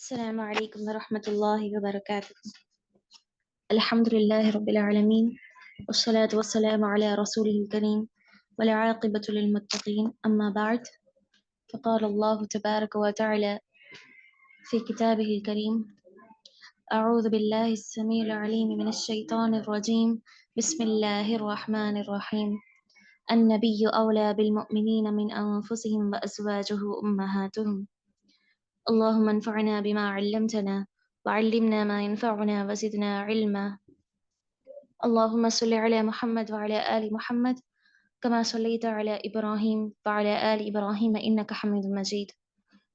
السلام عليكم ورحمة الله وبركاته. الحمد لله رب العالمين، والصلاة والسلام على رسوله الكريم، والعاقبة للمتقين، أما بعد. فقال الله تبارك وتعالى في كتابه الكريم: أعوذ بالله السميع العليم من الشيطان الرجيم، بسم الله الرحمن الرحيم. النبي أولى بالمؤمنين من أنفسهم وأزواجه أمهاتهم. اللهم انفعنا بما علمتنا وعلمنا ما ينفعنا وزدنا علما. اللهم صل على محمد وعلى آل محمد كما صليت على إبراهيم وعلى آل إبراهيم إنك حميد مجيد.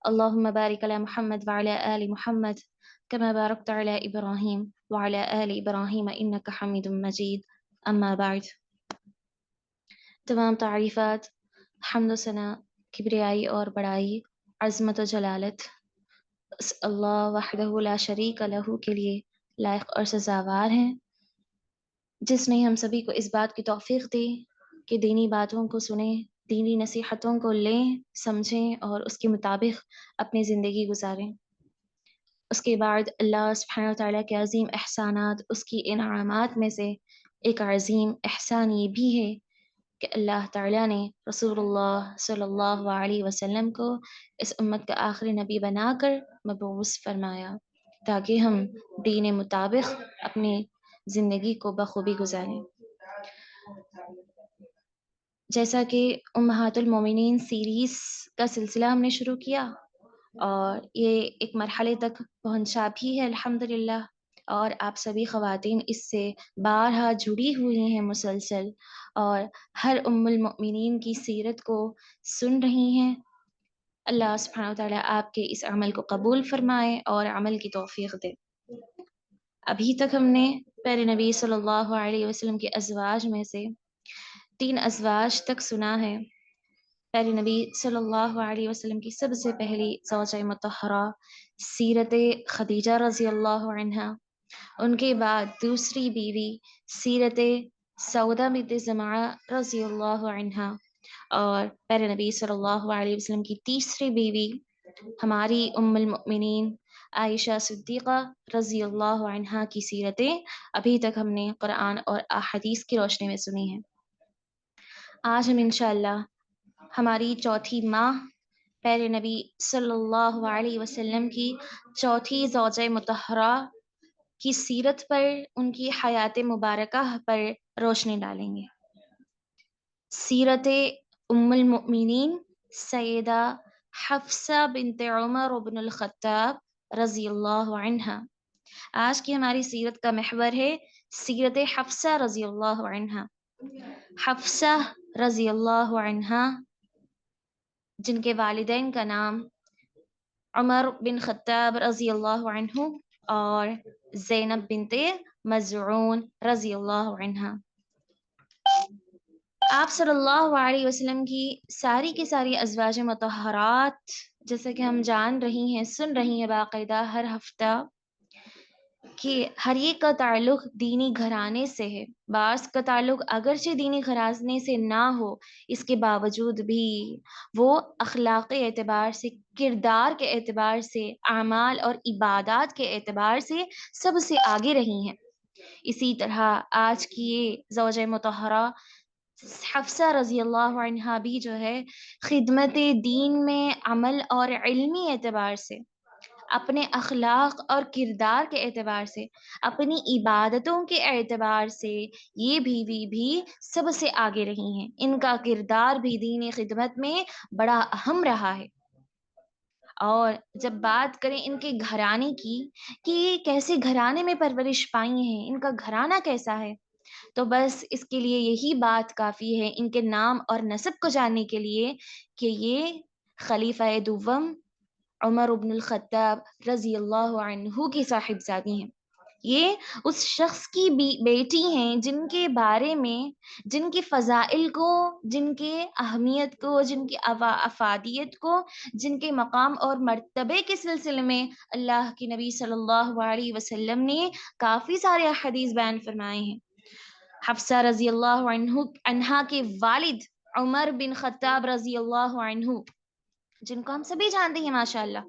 اللهم بارك على محمد وعلى آل محمد كما باركت على إبراهيم وعلى آل إبراهيم إنك حميد مجيد. أما بعد. تمام تعریفات، حمد و ثنا، کبریائی اور بڑائی، عظمت و جلالت اس اللہ وحدہ لا شریک لہ کے لیے لائق اور سزاوار ہیں، جس نے ہم سبھی کو اس بات کی توفیق دی کہ دینی باتوں کو سنیں، دینی نصیحتوں کو لیں، سمجھیں اور اس کے مطابق اپنی زندگی گزاریں۔ اس کے بعد اللہ سبحانہ وتعالیٰ کے عظیم احسانات، اس کی انعامات میں سے ایک عظیم احسان یہ بھی ہے کہ اللہ تعالیٰ نے رسول اللہ صلی اللہ علیہ وسلم کو اس امت کا آخری نبی بنا کر مبعوث فرمایا تاکہ ہم دین مطابق اپنی زندگی کو بخوبی گزاریں۔ جیسا کہ امہات المومنین سیریز کا سلسلہ ہم نے شروع کیا اور یہ ایک مرحلے تک پہنچا بھی ہے الحمدللہ، اور آپ سبھی خواتین اس سے بارہا جڑی ہوئی ہیں مسلسل، اور ہر ام المؤمنین کی سیرت کو سن رہی ہیں۔ اللہ سبحانہ وتعالیٰ آپ کے اس عمل کو قبول فرمائے اور عمل کی توفیق دے۔ ابھی تک ہم نے پیارے نبی صلی اللہ علیہ وسلم کے ازواج میں سے 3 ازواج تک سنا ہے۔ پیارے نبی صلی اللہ علیہ وسلم کی سب سے پہلی زوجہ مطہرہ سیرت خدیجہ رضی اللہ عنہا، ان کے بعد دوسری بیوی سیرت سودہ بنت زمعہ رضی اللہ عنہا، اور پیارے نبی صلی اللہ علیہ وسلم کی تیسری بیوی ہماری ام المؤمنین عائشہ صدیقہ رضی اللہ عنہا کی سیرتیں ابھی تک ہم نے قرآن اور احادیث کی روشنی میں سنی ہیں۔ آج ہم انشاءاللہ ہماری چوتھی ماہ پیارے نبی صلی اللہ علیہ وسلم کی چوتھی زوجہ مطہرہ کی سیرت پر، ان کی حیات مبارکہ پر روشنی ڈالیں گے۔ سیرت ام المؤمنین سیدہ حفصہ بنت عمر بن الخطاب رضی اللہ عنہا۔ آج کی ہماری سیرت کا محور ہے سیرت حفصہ رضی اللہ عنہا۔ حفصہ رضی اللہ عنہا جن کے والدین کا نام عمر بن خطاب رضی اللہ عنہ اور زینب بنت مزعون رضی اللہ عنہا۔ آپ صلی اللہ علیہ وسلم کی ساری ازواج مطہرات، جیسا کہ ہم جان رہی ہیں، سن رہی ہیں باقاعدہ ہر ہفتہ، کہ ہر ایک کا تعلق دینی گھرانے سے ہے۔ بعض کا تعلق اگرچہ دینی گھرانے سے نہ ہو، اس کے باوجود بھی وہ اخلاق اعتبار سے، کردار کے اعتبار سے، اعمال اور عبادات کے اعتبار سے سب سے آگے رہی ہیں۔ اسی طرح آج کی یہ زوجہ مطہرہ حفصہ رضی اللہ عنہا بھی جو ہے خدمت دین میں عمل اور علمی اعتبار سے، اپنے اخلاق اور کردار کے اعتبار سے، اپنی عبادتوں کے اعتبار سے یہ بیوی بھی سب سے آگے رہی ہیں۔ ان کا کردار بھی دین خدمت میں بڑا اہم رہا ہے۔ اور جب بات کریں ان کے گھرانے کی کہ یہ کیسے گھرانے میں پرورش پائی ہیں، ان کا گھرانہ کیسا ہے، تو بس اس کے لیے یہی بات کافی ہے ان کے نام اور نسب کو جاننے کے لیے کہ یہ خلیفہ دوم عمر بن الخطاب رضی اللہ عنہ کی صاحبزادی ہیں۔ یہ اس شخص کی بیٹی ہیں جن کے بارے میں، جن کے فضائل کو، جن کے اہمیت کو، جن کی افادیت کو، جن کے مقام اور مرتبے کے سلسلے میں اللہ کی نبی صلی اللہ علیہ وسلم نے کافی سارے احادیث بیان فرمائے ہیں۔ حفصہ رضی اللہ عنہا کے والد عمر بن خطاب رضی اللہ عنہ جن کو ہم سبھی جانتے ہیں ماشاءاللہ،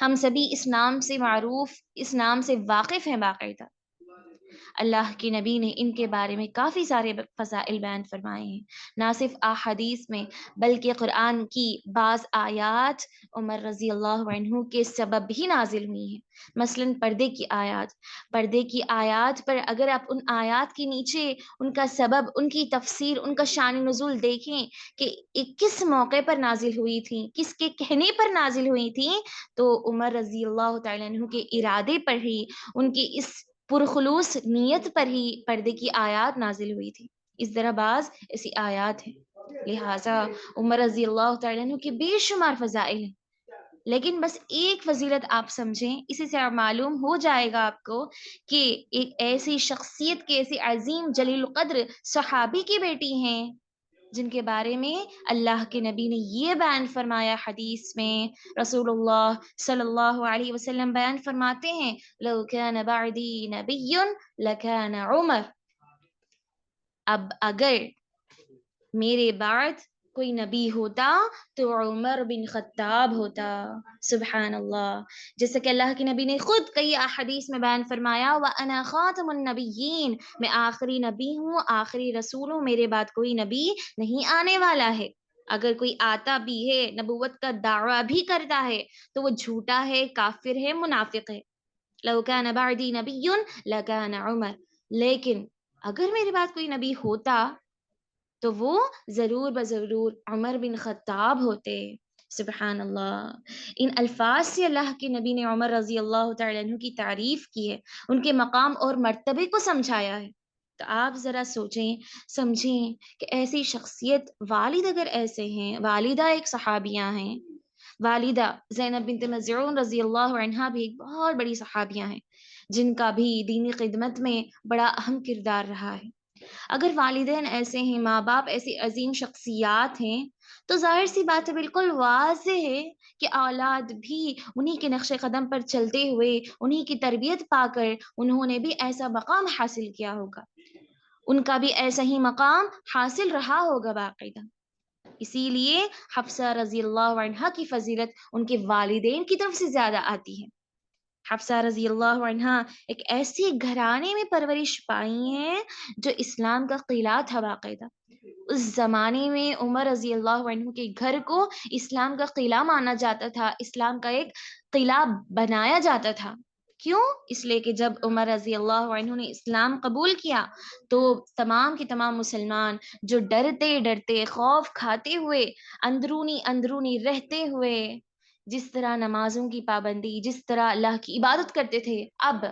ہم سبھی اس نام سے معروف، اس نام سے واقف ہیں باقاعدہ۔ اللہ کے نبی نے ان کے بارے میں کافی سارے فضائل بیان فرمائے ہیں، نہ صرف احادیث میں بلکہ قرآن کی بعض آیات عمر رضی اللہ عنہ کے سبب بھی نازل ہوئی ہیں۔ مثلاً پردے کی آیات پر اگر آپ ان آیات کے نیچے ان کا سبب، ان کی تفسیر، ان کا شان نزول دیکھیں کہ کس موقع پر نازل ہوئی تھی، کس کے کہنے پر نازل ہوئی تھی، تو عمر رضی اللہ تعالیٰ عنہ کے ارادے پر ہی، ان کی اس پرخلوص نیت پر ہی پردے کی آیات نازل ہوئی تھی۔ اس طرح بعض ایسی آیات ہیں، لہٰذا عمر رضی اللہ تعالیٰ عنہ کے بے شمار فضائل ہیں، لیکن بس ایک فضیلت آپ سمجھیں، اسی سے معلوم ہو جائے گا آپ کو کہ ایک ایسی شخصیت کے، ایسی عظیم جلیل القدر صحابی کی بیٹی ہیں جن کے بارے میں اللہ کے نبی نے یہ بیان فرمایا حدیث میں۔ رسول اللہ صلی اللہ علیہ وسلم بیان فرماتے ہیں، لو کان بعدی نبی لکان عمر، اب اگر میرے بعد کوئی نبی ہوتا تو عمر بن خطاب ہوتا۔ سبحان اللہ، جیسا کہ اللہ کے نبی نے خود کئی احادیث میں بیان فرمایا، وَأَنَا خَاتَمُ النَّبِيِّينَ، میں آخری نبی ہوں، آخری رسول ہوں، میرے بعد کوئی نبی نہیں آنے والا ہے۔ اگر کوئی آتا بھی ہے، نبوت کا دعویٰ بھی کرتا ہے، تو وہ جھوٹا ہے، کافر ہے، منافق ہے۔ لو کان بعدی نبی لکان عمر، لیکن اگر میرے بعد کوئی نبی ہوتا تو وہ ضرور بضرور عمر بن خطاب ہوتے۔ سبحان اللہ، ان الفاظ سے اللہ کے نبی نے عمر رضی اللہ تعالیٰ عنہ کی تعریف کی ہے، ان کے مقام اور مرتبے کو سمجھایا ہے۔ تو آپ ذرا سوچیں، سمجھیں کہ ایسی شخصیت، والد اگر ایسے ہیں، والدہ ایک صحابیہ ہیں، والدہ زینب بنت مظعون رضی اللہ عنہا بھی ایک بہت بڑی صحابیہ ہیں جن کا بھی دینی خدمت میں بڑا اہم کردار رہا ہے۔ اگر والدین ایسے ہیں، ماں باپ ایسی عظیم شخصیات ہیں، تو ظاہر سی بات ہے، بالکل واضح ہے کہ اولاد بھی انہی کے نقش قدم پر چلتے ہوئے، انہی کی تربیت پا کر انہوں نے بھی ایسا مقام حاصل کیا ہوگا، ان کا بھی ایسا ہی مقام حاصل رہا ہوگا باقاعدہ۔ اسی لیے حفصہ رضی اللہ عنہا کی فضیلت ان کے والدین کی طرف سے زیادہ آتی ہے۔ حفصہ رضی اللہ عنہا ایک ایسی گھرانے میں پرورش پائی ہیں جو اسلام کا قلعہ تھا باقاعدہ۔ اس زمانے میں عمر رضی اللہ عنہ کے گھر کو اسلام کا قلعہ مانا جاتا تھا، اسلام کا ایک قلعہ بنایا جاتا تھا۔ کیوں؟ اس لیے کہ جب عمر رضی اللہ عنہ نے اسلام قبول کیا تو تمام کے تمام مسلمان جو ڈرتے ڈرتے، خوف کھاتے ہوئے، اندرونی رہتے ہوئے جس طرح نمازوں کی پابندی، جس طرح اللہ کی عبادت کرتے تھے، اب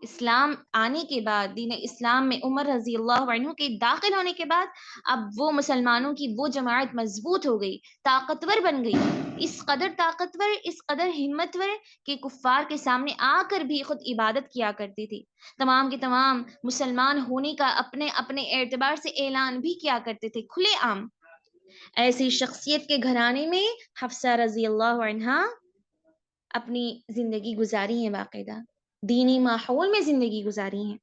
اسلام آنے کے بعد، دین اسلام میں عمر رضی اللہ عنہ کے داخل ہونے کے بعد، اب وہ مسلمانوں کی وہ جماعت مضبوط ہو گئی، طاقتور بن گئی، اس قدر طاقتور، اس قدر ہمتور کہ کفار کے سامنے آ کر بھی خود عبادت کیا کرتی تھی، تمام کے تمام مسلمان ہونے کا اپنے اپنے اعتبار سے اعلان بھی کیا کرتے تھے کھلے عام۔ ایسی شخصیت کے گھرانے میں حفصہ رضی اللہ عنہا اپنی زندگی گزاری ہے، باقاعدہ دینی ماحول میں زندگی گزاری ہے،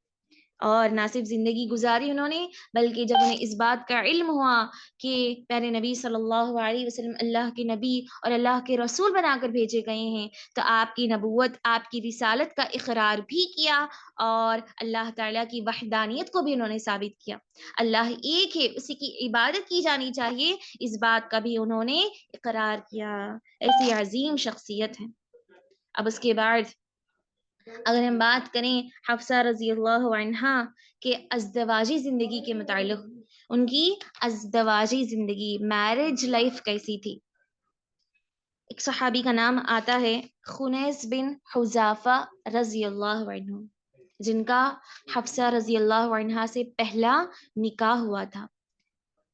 اور نہ صرف زندگی گزاری انہوں نے، بلکہ جب انہیں اس بات کا علم ہوا کہ پیارے نبی صلی اللہ علیہ وسلم اللہ کے نبی اور اللہ کے رسول بنا کر بھیجے گئے ہیں، تو آپ کی نبوت، آپ کی رسالت کا اقرار بھی کیا، اور اللہ تعالیٰ کی وحدانیت کو بھی انہوں نے ثابت کیا۔ اللہ ایک ہے، اسی کی عبادت کی جانی چاہیے، اس بات کا بھی انہوں نے اقرار کیا۔ ایسی عظیم شخصیت ہے۔ اب اس کے بعد اگر ہم بات کریں حفصہ رضی اللہ عنہا کے ازدواجی زندگی کے متعلق، ان کی ازدواجی زندگی، میرج لائف کیسی تھی؟ ایک صحابی کا نام آتا ہے خنیس بن حذافہ رضی اللہ عنہ، جن کا حفصہ رضی اللہ عنہا سے پہلا نکاح ہوا تھا،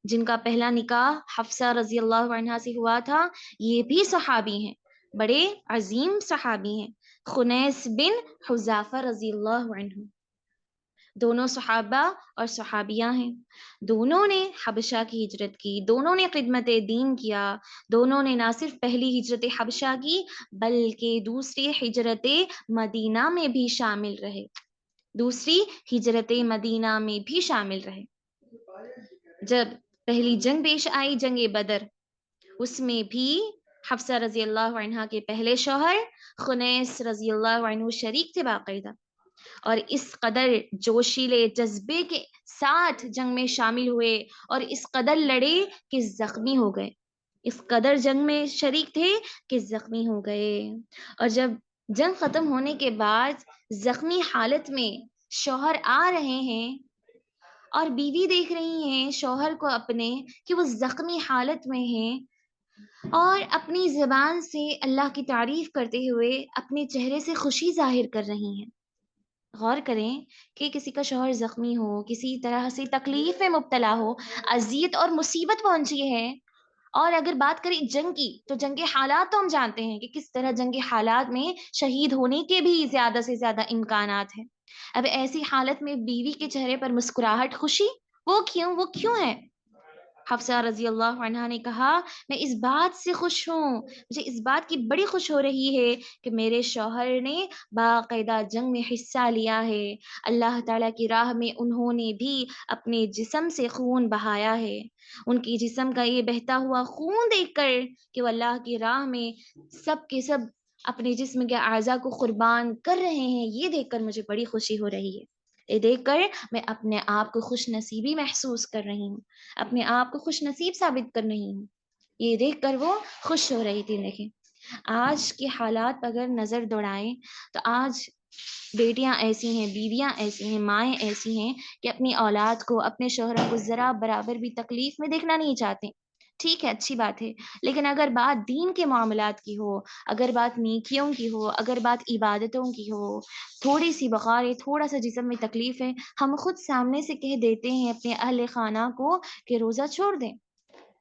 جن کا پہلا نکاح حفصہ رضی اللہ عنہا سے ہوا تھا، یہ بھی صحابی ہیں، بڑے عظیم صحابی ہیں، خنیس بن حذافہ رضی اللہ عنہ۔ دونوں صحابہ اور صحابیہ ہیں، دونوں نے حبشہ کی ہجرت کی، دونوں نے خدمت دین کیا، دونوں نے نہ صرف پہلی ہجرت حبشہ کی بلکہ دوسری ہجرت مدینہ میں بھی شامل رہے، دوسری ہجرت مدینہ میں بھی شامل رہے۔ جب پہلی جنگ پیش آئی، جنگ بدر، اس میں بھی حفصہ رضی اللہ عنہ کے پہلے شوہر خنیس رضی اللہ عنہ شریک تھے باقاعدہ، اور اس قدر جوشیلے جذبے کے ساتھ جنگ میں شامل ہوئے اور اس قدر لڑے کہ زخمی ہو گئے، اس قدر جنگ میں شریک تھے کہ زخمی ہو گئے۔ اور جب جنگ ختم ہونے کے بعد زخمی حالت میں شوہر آ رہے ہیں اور بیوی دیکھ رہی ہیں شوہر کو اپنے کہ وہ زخمی حالت میں ہیں، اور اپنی زبان سے اللہ کی تعریف کرتے ہوئے اپنے چہرے سے خوشی ظاہر کر رہی ہیں۔ غور کریں کہ کسی کا شوہر زخمی ہو، کسی طرح سے تکلیف میں مبتلا ہو، اذیت اور مصیبت پہنچی ہے، اور اگر بات کریں جنگ کی تو جنگ کے حالات تو ہم جانتے ہیں کہ کس طرح جنگ کے حالات میں شہید ہونے کے بھی زیادہ سے زیادہ امکانات ہیں۔ اب ایسی حالت میں بیوی کے چہرے پر مسکراہٹ، خوشی، وہ کیوں ہے؟ حفصہ رضی اللہ عنہا نے کہا، میں اس بات سے خوش ہوں، مجھے اس بات کی بڑی خوش ہو رہی ہے کہ میرے شوہر نے باقاعدہ جنگ میں حصہ لیا ہے، اللہ تعالیٰ کی راہ میں انہوں نے بھی اپنے جسم سے خون بہایا ہے۔ ان کی جسم کا یہ بہتا ہوا خون دیکھ کر کہ وہ اللہ کی راہ میں سب کے سب اپنے جسم کے اعضاء کو قربان کر رہے ہیں، یہ دیکھ کر مجھے بڑی خوشی ہو رہی ہے۔ یہ دیکھ کر میں اپنے آپ کو خوش نصیبی محسوس کر رہی ہوں، اپنے آپ کو خوش نصیب ثابت کر رہی ہوں۔ یہ دیکھ کر وہ خوش ہو رہی تھی۔ دیکھیں آج کے حالات پر اگر نظر دوڑائیں تو آج بیٹیاں ایسی ہیں، بیویاں ایسی ہیں، مائیں ایسی ہیں کہ اپنی اولاد کو، اپنے شوہروں کو ذرا برابر بھی تکلیف میں دیکھنا نہیں چاہتے۔ ٹھیک ہے، اچھی بات ہے، لیکن اگر بات دین کے معاملات کی ہو، اگر بات نیکیوں کی ہو، اگر بات عبادتوں کی ہو، تھوڑی سی بخار ہے، تھوڑا سا جسم میں تکلیف ہے، ہم خود سامنے سے کہہ دیتے ہیں اپنے اہل خانہ کو کہ روزہ چھوڑ دیں،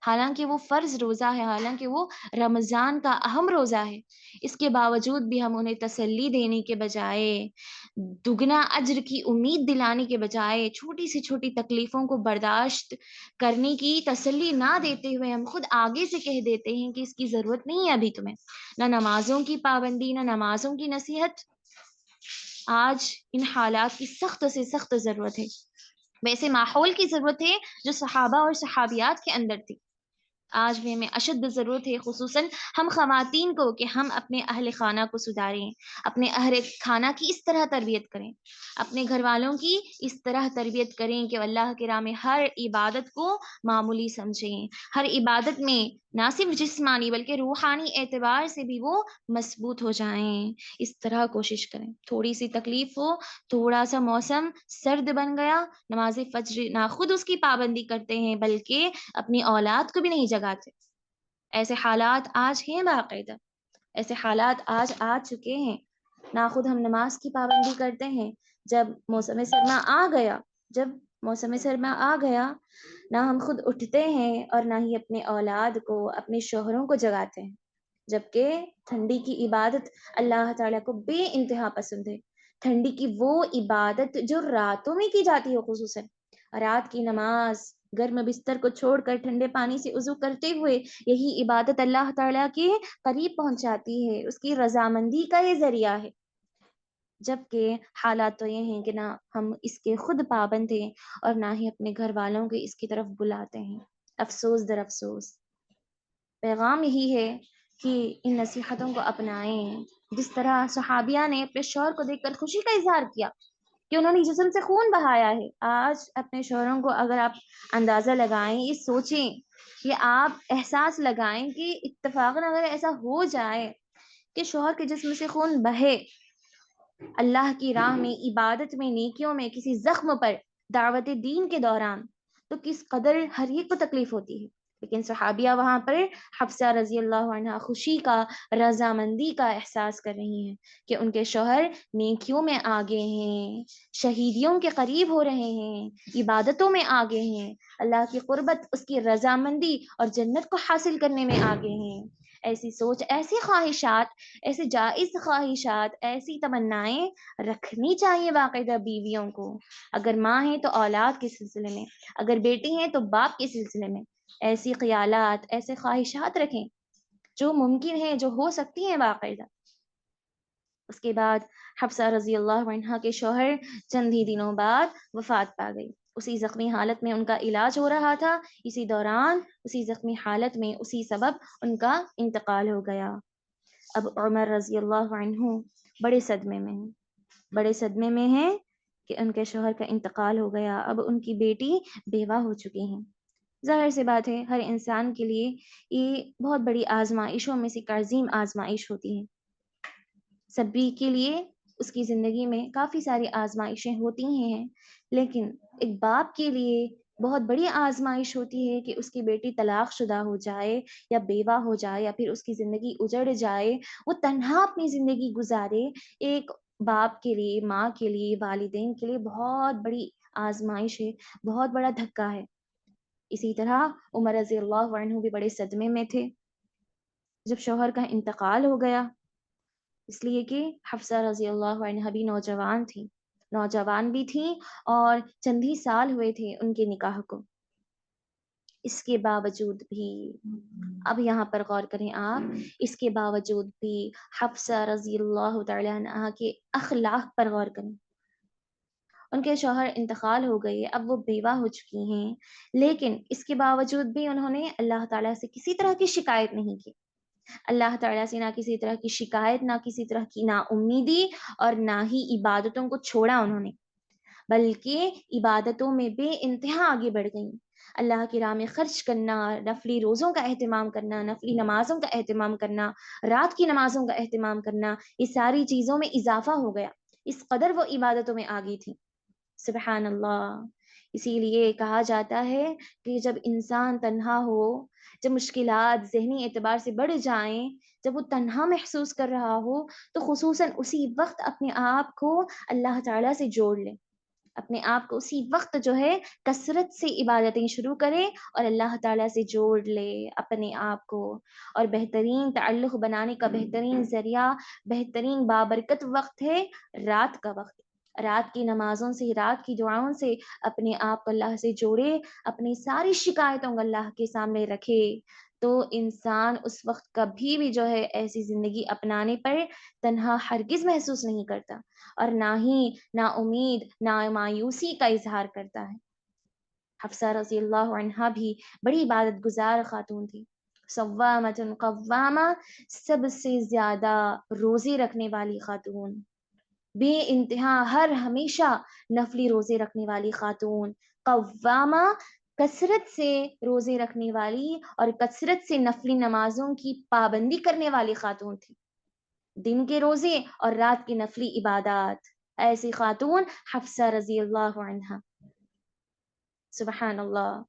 حالانکہ وہ فرض روزہ ہے، حالانکہ وہ رمضان کا اہم روزہ ہے۔ اس کے باوجود بھی ہم انہیں تسلی دینے کے بجائے، دگنا اجر کی امید دلانے کے بجائے، چھوٹی سی چھوٹی تکلیفوں کو برداشت کرنے کی تسلی نہ دیتے ہوئے ہم خود آگے سے کہہ دیتے ہیں کہ اس کی ضرورت نہیں ہے ابھی تمہیں، نہ نمازوں کی پابندی، نہ نمازوں کی نصیحت۔ آج ان حالات کی سخت سے سخت ضرورت ہے، ویسے ماحول کی ضرورت ہے جو صحابہ اور صحابیات کے اندر تھی۔ آج بھی ہمیں اشد ضرورت ہے، خصوصاً ہم خواتین کو، کہ ہم اپنے اہل خانہ کو سدھاریں، اپنے اہل خانہ کی اس طرح تربیت کریں، اپنے گھر والوں کی اس طرح تربیت کریں کہ اللہ کے راہ میں ہر عبادت کو معمولی سمجھیں، ہر عبادت میں نہ صرف جسمانی بلکہ روحانی اعتبار سے بھی وہ مضبوط ہو جائیں۔ اس طرح کوشش کریں، تھوڑی سی تکلیف ہو، تھوڑا سا موسم سرد بن گیا، نماز فجر نہ خود اس کی پابندی کرتے ہیں بلکہ اپنی اولاد کو بھی نہیں جگاتے۔ ایسے حالات آج ہیں باقاعدہ، ایسے حالات آج آ چکے ہیں، نہ خود ہم نماز کی پابندی کرتے ہیں، جب موسم سرما آ گیا، جب موسم سرما آ گیا، نہ ہم خود اٹھتے ہیں اور نہ ہی اپنے اولاد کو، اپنے شوہروں کو جگاتے ہیں، جبکہ ٹھنڈی کی عبادت اللہ تعالیٰ کو بے انتہا پسند ہے۔ ٹھنڈی کی وہ عبادت جو راتوں میں کی جاتی ہو، خصوصاً رات کی نماز، گرم بستر کو چھوڑ کر ٹھنڈے پانی سے وضو کرتے ہوئے، یہی عبادت اللہ تعالیٰ کے قریب پہنچاتی ہے، اس کی رضامندی کا یہ ذریعہ ہے۔ جبکہ حالات تو یہ ہیں کہ نہ ہم اس کے خود پابند ہیں اور نہ ہی اپنے گھر والوں کو اس کی طرف بلاتے ہیں۔ افسوس در افسوس، پیغام یہی ہے کہ ان نصیحتوں کو اپنائیں، جس طرح صحابیہ نے اپنے شوہر کو دیکھ کر خوشی کا اظہار کیا کہ انہوں نے جسم سے خون بہایا ہے۔ آج اپنے شوہروں کو اگر آپ اندازہ لگائیں، یہ سوچیں، یہ آپ احساس لگائیں کہ اتفاقاً اگر ایسا ہو جائے کہ شوہر کے جسم سے خون بہے اللہ کی راہ میں، عبادت میں، نیکیوں میں، کسی زخم پر، دعوت دین کے دوران، تو کس قدر ہر ایک کو تکلیف ہوتی ہے۔ لیکن صحابیہ وہاں پر حفصہ رضی اللہ عنہا خوشی کا، رضامندی کا احساس کر رہی ہیں کہ ان کے شوہر نیکیوں میں آگے ہیں، شہیدیوں کے قریب ہو رہے ہیں، عبادتوں میں آگے ہیں، اللہ کی قربت، اس کی رضامندی اور جنت کو حاصل کرنے میں آگے ہیں۔ ایسی سوچ، ایسی خواہشات، ایسے جائز خواہشات، ایسی تمنائیں رکھنی چاہیے باقاعدہ بیویوں کو۔ اگر ماں ہیں تو اولاد کے سلسلے میں، اگر بیٹی ہیں تو باپ کے سلسلے میں، ایسی خیالات، ایسے خواہشات رکھیں جو ممکن ہے، جو ہو سکتی ہیں باقاعدہ۔ اس کے بعد حفصہ رضی اللہ عنہا کے شوہر چند ہی دنوں بعد وفات پا گئی۔ اسی زخمی حالت میں ان کا علاج ہو رہا تھا، اسی دوران اسی زخمی حالت میں اسی سبب ان کا انتقال ہو گیا۔ اب عمر رضی اللہ عنہ بڑے صدمے میں ہیں، بڑے صدمے میں ہیں کہ ان کے شوہر کا انتقال ہو گیا، اب ان کی بیٹی بیوہ ہو چکی ہیں۔ ظاہر سی بات ہے ہر انسان کے لیے یہ بہت بڑی آزمائشوں میں سے ایک عظیم آزمائش ہوتی ہے۔ سبھی کے لیے اس کی زندگی میں کافی ساری آزمائشیں ہوتی ہیں، لیکن ایک باپ کے لیے بہت بڑی آزمائش ہوتی ہے کہ اس کی بیٹی طلاق شدہ ہو جائے یا بیوہ ہو جائے یا پھر اس کی زندگی اجڑ جائے، وہ تنہا اپنی زندگی گزارے۔ ایک باپ کے لیے، ماں کے لیے، والدین کے لیے بہت بڑی آزمائش ہے، بہت بڑا دھکا ہے۔ اسی طرح عمر رضی اللہ عنہ بھی بڑے صدمے میں تھے جب شوہر کا انتقال ہو گیا، اس لیے کہ حفصہ رضی اللہ عنہ بھی نوجوان تھی، نوجوان بھی تھیں اور چند ہی سال ہوئے تھے ان کے نکاح کو۔ اس کے باوجود بھی، اب یہاں پر غور کریں آپ، اس کے باوجود بھی حفصہ رضی اللہ تعالی عنہ کے اخلاق پر غور کریں۔ ان کے شوہر انتقال ہو گئے، اب وہ بیوہ ہو چکی ہیں، لیکن اس کے باوجود بھی انہوں نے اللہ تعالیٰ سے کسی طرح کی شکایت نہیں کی۔ اللہ تعالیٰ سے نہ کسی طرح کی شکایت، نہ کسی طرح کی نا امیدی، اور نہ ہی عبادتوں کو چھوڑا انہوں نے، بلکہ عبادتوں میں بے انتہا آگے بڑھ گئیں۔ اللہ کی راہ میں خرچ کرنا، نفلی روزوں کا اہتمام کرنا، نفلی نمازوں کا اہتمام کرنا، رات کی نمازوں کا اہتمام کرنا، یہ ساری چیزوں میں اضافہ ہو گیا، اس قدر وہ عبادتوں میں آگئی تھی۔ سبحان اللہ۔ اسی لیے کہا جاتا ہے کہ جب انسان تنہا ہو، جب مشکلات ذہنی اعتبار سے بڑھ جائیں، جب وہ تنہا محسوس کر رہا ہو، تو خصوصاً اسی وقت اپنے آپ کو اللہ تعالیٰ سے جوڑ لے، اپنے آپ کو اسی وقت جو ہے کثرت سے عبادتیں شروع کرے اور اللہ تعالیٰ سے جوڑ لے اپنے آپ کو۔ اور بہترین تعلق بنانے کا بہترین ذریعہ، بہترین بابرکت وقت ہے رات کا وقت۔ رات کی نمازوں سے، رات کی دعاؤں سے اپنے آپ کو اللہ سے جوڑے، اپنی ساری شکایتوں کو اللہ کے سامنے رکھے، تو انسان اس وقت کبھی بھی جو ہے ایسی زندگی اپنانے پر تنہا ہرگز محسوس نہیں کرتا، اور نہ ہی نا امید، نہ مایوسی کا اظہار کرتا ہے۔ حفصہ رضی اللہ عنہا بھی بڑی عبادت گزار خاتون تھی، صوامۃ قوامہ، سب سے زیادہ روزے رکھنے والی خاتون، بے انتہا ہر ہمیشہ نفلی روزے رکھنے والی خاتون، قوامہ، کثرت سے روزے رکھنے والی اور کثرت سے نفلی نمازوں کی پابندی کرنے والی خاتون تھی، دن کے روزے اور رات کی نفلی عبادات، ایسی خاتون حفصہ رضی اللہ عنہا۔ سبحان اللہ۔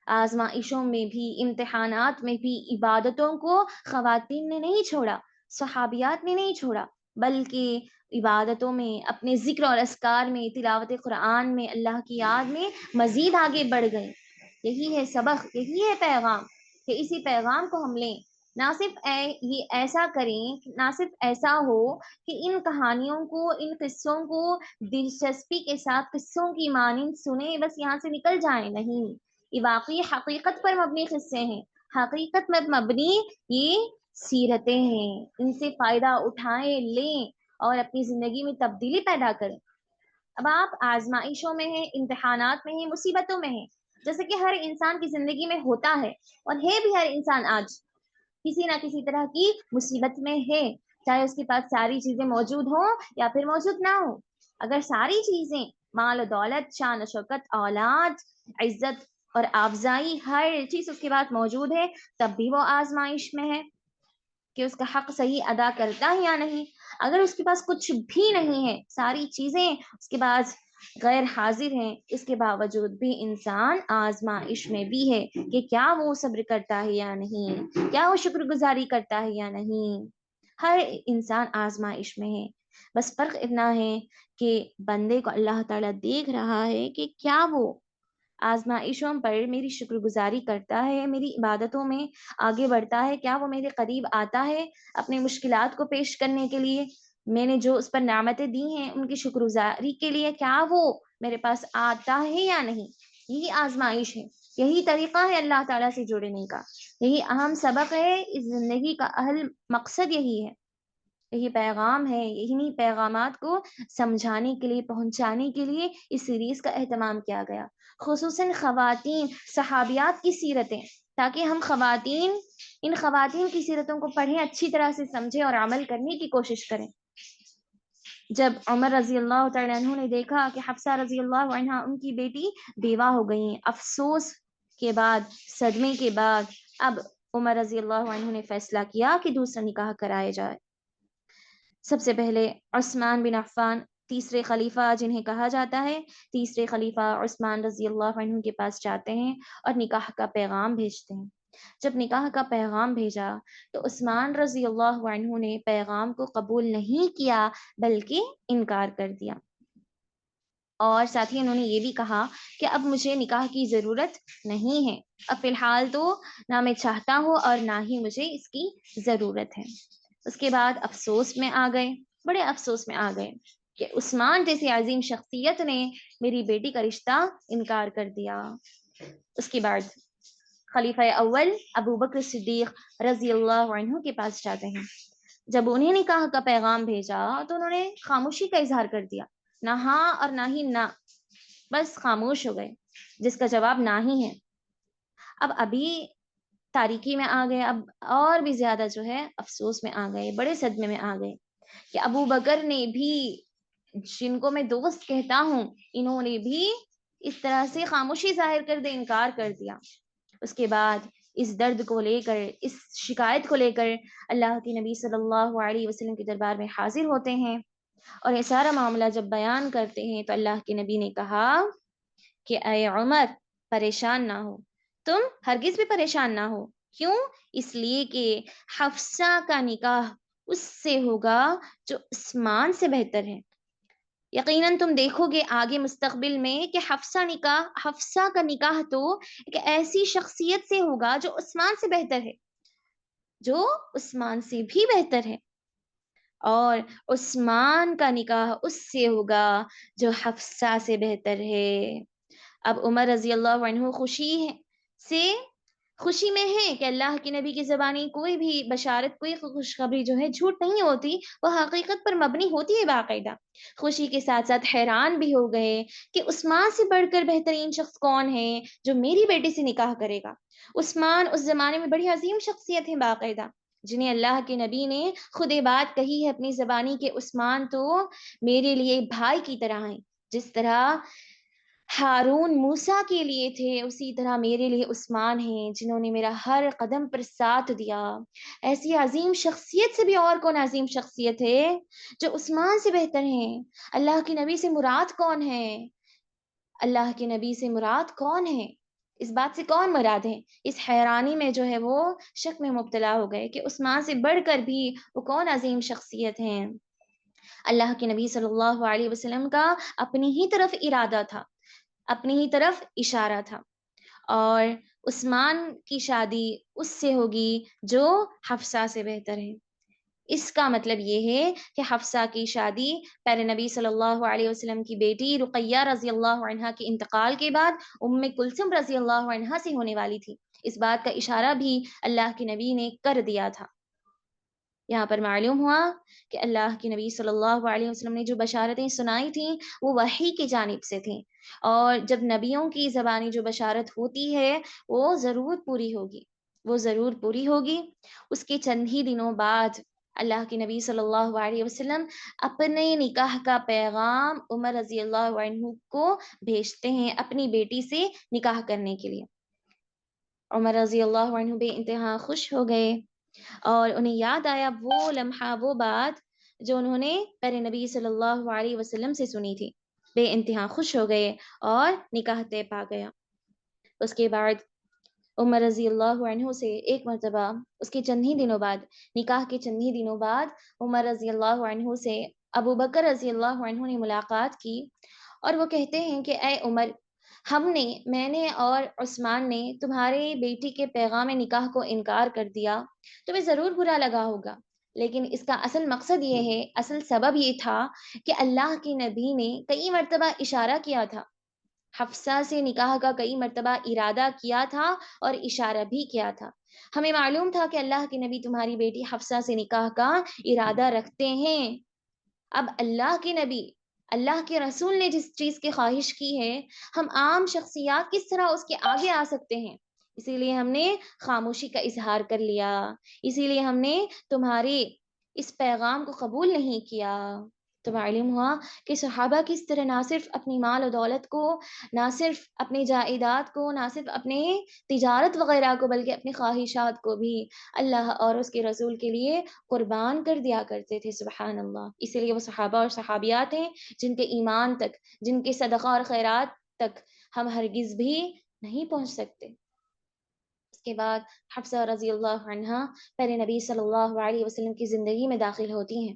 آزمائشوں میں بھی، امتحانات میں بھی عبادتوں کو خواتین نے نہیں چھوڑا، صحابیات نے نہیں چھوڑا، بلکہ عبادتوں میں، اپنے ذکر اور اذکار میں، تلاوت قرآن میں، اللہ کی یاد میں مزید آگے بڑھ گئے۔ یہی ہے سبق، یہی ہے پیغام، کہ اسی پیغام کو ہم لیں، نہ صرف یہ ایسا کریں، نہ صرف ایسا ہو کہ ان کہانیوں کو، ان قصوں کو دلچسپی کے ساتھ قصوں کی مانند سنیں، بس یہاں سے نکل جائیں، نہیں، یہ واقعی حقیقت پر مبنی قصے ہیں، حقیقت میں مبنی یہ سیرتیں ہیں، ان سے فائدہ اٹھائیں، لیں اور اپنی زندگی میں تبدیلی پیدا کریں۔ اب آپ آزمائشوں میں ہیں، امتحانات میں ہیں، مصیبتوں میں ہیں، جیسے کہ ہر انسان کی زندگی میں ہوتا ہے، اور ہے بھی ہر انسان آج کسی نہ کسی طرح کی مصیبت میں ہے، چاہے اس کے پاس ساری چیزیں موجود ہوں یا پھر موجود نہ ہوں۔ اگر ساری چیزیں، مال و دولت، شان و شوکت، اولاد، عزت اور آفزائی، ہر چیز اس کے پاس موجود ہے، تب بھی وہ آزمائش میں ہے کہ اس کا حق صحیح ادا کرتا ہے یا نہیں۔ اگر اس کے پاس کچھ بھی نہیں ہے، ساری چیزیں اس کے پاس غیر حاضر ہیں، اس کے باوجود بھی انسان آزمائش میں بھی ہے کہ کیا وہ صبر کرتا ہے یا نہیں، کیا وہ شکر گزاری کرتا ہے یا نہیں۔ ہر انسان آزمائش میں ہے، بس فرق اتنا ہے کہ بندے کو اللہ تعالیٰ دیکھ رہا ہے کہ کیا وہ آزمائشوں پر میری شکر گزاری کرتا ہے، میری عبادتوں میں آگے بڑھتا ہے، کیا وہ میرے قریب آتا ہے اپنے مشکلات کو پیش کرنے کے لیے، میں نے جو اس پر نعمتیں دی ہیں ان کی شکر گزاری کے لیے کیا وہ میرے پاس آتا ہے یا نہیں۔ یہی آزمائش ہے، یہی طریقہ ہے اللہ تعالیٰ سے جڑنے کا، یہی اہم سبق ہے، اس زندگی کا اہم مقصد یہی ہے۔ یہی پیغام ہے، انہی پیغامات کو سمجھانے کے لیے، پہنچانے کے لیے اس سیریز کا اہتمام کیا گیا، خصوصاً خواتین صحابیات کی سیرتیں، تاکہ ہم خواتین ان خواتین کی سیرتوں کو پڑھیں، اچھی طرح سے سمجھیں اور عمل کرنے کی کوشش کریں۔ جب عمر رضی اللہ تعالیٰ عنہ نے دیکھا کہ حفصہ رضی اللہ عنہا ان کی بیٹی بیوہ ہو گئی ہیں، افسوس کے بعد، صدمے کے بعد، اب عمر رضی اللہ عنہ نے فیصلہ کیا کہ دوسرا نکاح کرایا جائے۔ سب سے پہلے عثمان بن عفان، تیسرے خلیفہ جنہیں کہا جاتا ہے، تیسرے خلیفہ عثمان رضی اللہ عنہ کے پاس جاتے ہیں اور نکاح کا پیغام بھیجتے ہیں۔ جب نکاح کا پیغام بھیجا تو عثمان رضی اللہ عنہ نے پیغام کو قبول نہیں کیا بلکہ انکار کر دیا، اور ساتھ ہی انہوں نے یہ بھی کہا کہ اب مجھے نکاح کی ضرورت نہیں ہے، اب فی الحال تو نہ میں چاہتا ہوں اور نہ ہی مجھے اس کی ضرورت ہے۔ اس کے بعد افسوس میں آ گئے، بڑے افسوس میں آ گئے کہ عثمان جیسی عظیم شخصیت نے میری بیٹی کا رشتہ انکار کر دیا۔ اس کے بعد خلیفہ اول ابو بکر صدیق رضی اللہ عنہ کے پاس جاتے ہیں۔ جب انہیں نکاح کا پیغام بھیجا تو انہوں نے خاموشی کا اظہار کر دیا، نہ ہاں اور نہ ہی نہ، بس خاموش ہو گئے، جس کا جواب نہ ہی ہے۔ اب ابھی تاریکی میں آ گئے، اب اور بھی زیادہ جو ہے افسوس میں آ گئے، بڑے صدمے میں آ گئے کہ ابو بکر نے بھی، جن کو میں دوست کہتا ہوں، انہوں نے بھی اس طرح سے خاموشی ظاہر کر دے، انکار کر دیا۔ اس کے بعد اس درد کو لے کر، اس شکایت کو لے کر اللہ کے نبی صلی اللہ علیہ وسلم کے دربار میں حاضر ہوتے ہیں، اور یہ سارا معاملہ جب بیان کرتے ہیں تو اللہ کے نبی نے کہا کہ اے عمر، پریشان نہ ہو، تم ہرگز بھی پریشان نہ ہو۔ کیوں؟ اس لیے کہ حفصہ کا نکاح اس سے ہوگا جو عثمان سے بہتر ہے۔ یقیناً تم دیکھو گے آگے مستقبل میں کہ حفصہ کا نکاح تو ایک ایسی شخصیت سے ہوگا جو عثمان سے بہتر ہے، جو عثمان سے بھی بہتر ہے، اور عثمان کا نکاح اس سے ہوگا جو حفصہ سے بہتر ہے۔ اب عمر رضی اللہ عنہ خوشی میں ہے کہ اللہ کے نبی کی زبانی کوئی بھی بشارت، کوئی خوشخبری جو ہے جھوٹ نہیں ہوتی، وہ حقیقت پر مبنی ہوتی ہے باقاعدہ۔ خوشی کے ساتھ ساتھ حیران بھی ہو گئے کہ عثمان سے بڑھ کر بہترین شخص کون ہے جو میری بیٹی سے نکاح کرے گا۔ عثمان اس زمانے میں بڑی عظیم شخصیت ہے باقاعدہ، جنہیں اللہ کے نبی نے خود یہ بات کہی ہے اپنی زبانی کہ عثمان تو میرے لیے بھائی کی طرح ہیں، جس طرح ہارون موسیٰ کے لیے تھے، اسی طرح میرے لیے عثمان ہیں، جنہوں نے میرا ہر قدم پر ساتھ دیا۔ ایسی عظیم شخصیت سے بھی اور کون عظیم شخصیت ہے جو عثمان سے بہتر ہیں؟ اللہ کے نبی سے مراد کون ہے؟ اللہ کے نبی سے مراد کون ہے؟ اس بات سے کون مراد ہے؟ اس حیرانی میں جو ہے وہ شک میں مبتلا ہو گئے کہ عثمان سے بڑھ کر بھی وہ کون عظیم شخصیت ہیں۔ اللہ کے نبی صلی اللہ علیہ وسلم کا اپنی ہی طرف ارادہ تھا، اپنی ہی طرف اشارہ تھا، اور عثمان کی شادی اس سے ہوگی جو حفصہ سے بہتر ہے۔ اس کا مطلب یہ ہے کہ حفصہ کی شادی پیارے نبی صلی اللہ علیہ وسلم کی بیٹی رقیہ رضی اللہ عنہا کے انتقال کے بعد ام کلثوم رضی اللہ عنہا سے ہونے والی تھی۔ اس بات کا اشارہ بھی اللہ کے نبی نے کر دیا تھا۔ یہاں پر معلوم ہوا کہ اللہ کے نبی صلی اللہ علیہ وسلم نے جو بشارتیں سنائی تھیں وہ وحی کی جانب سے تھیں، اور جب نبیوں کی زبانی جو بشارت ہوتی ہے وہ ضرور پوری ہوگی، وہ ضرور پوری ہوگی۔ اس کے چند ہی دنوں بعد اللہ کے نبی صلی اللہ علیہ وسلم اپنے نکاح کا پیغام عمر رضی اللہ عنہ کو بھیجتے ہیں اپنی بیٹی سے نکاح کرنے کے لیے۔ عمر رضی اللہ عنہ بے انتہا خوش ہو گئے، اور انہیں یاد آیا وہ لمحہ، وہ بات جو انہوں نے پیارے نبی صلی اللہ علیہ وسلم سے سنی تھی۔ بے انتہا خوش ہو گئے اور نکاح طے پا گیا۔ اس کے بعد عمر رضی اللہ عنہ سے ایک مرتبہ، اس کے چند ہی دنوں بعد، نکاح کے چند ہی دنوں بعد، عمر رضی اللہ عنہ سے ابو بکر رضی اللہ عنہ نے ملاقات کی، اور وہ کہتے ہیں کہ اے عمر، میں نے اور عثمان نے تمہاری بیٹی کے پیغام نکاح کو انکار کر دیا، تمہیں ضرور برا لگا ہوگا، لیکن اس کا اصل مقصد یہ ہے، اصل سبب یہ تھا کہ اللہ کے نبی نے کئی مرتبہ اشارہ کیا تھا، حفصہ سے نکاح کا کئی مرتبہ ارادہ کیا تھا اور اشارہ بھی کیا تھا۔ ہمیں معلوم تھا کہ اللہ کے نبی تمہاری بیٹی حفصہ سے نکاح کا ارادہ رکھتے ہیں۔ اب اللہ کے نبی، اللہ کے رسول نے جس چیز کی خواہش کی ہے، ہم عام شخصیات کس طرح اس کے آگے آ سکتے ہیں؟ اسی لیے ہم نے خاموشی کا اظہار کر لیا، اسی لیے ہم نے تمہارے اس پیغام کو قبول نہیں کیا۔ تو معلوم ہوا کہ صحابہ کس طرح نہ صرف اپنی مال و دولت کو، نہ صرف اپنی جائیداد کو، نہ صرف اپنے تجارت وغیرہ کو، بلکہ اپنی خواہشات کو بھی اللہ اور اس کے رسول کے لیے قربان کر دیا کرتے تھے۔ سبحان اللہ! اسی لیے وہ صحابہ اور صحابیات ہیں جن کے ایمان تک، جن کے صدقہ اور خیرات تک ہم ہرگز بھی نہیں پہنچ سکتے۔ اس کے بعد حفصہ رضی اللہ عنہا پیارے نبی صلی اللہ علیہ وسلم کی زندگی میں داخل ہوتی ہیں۔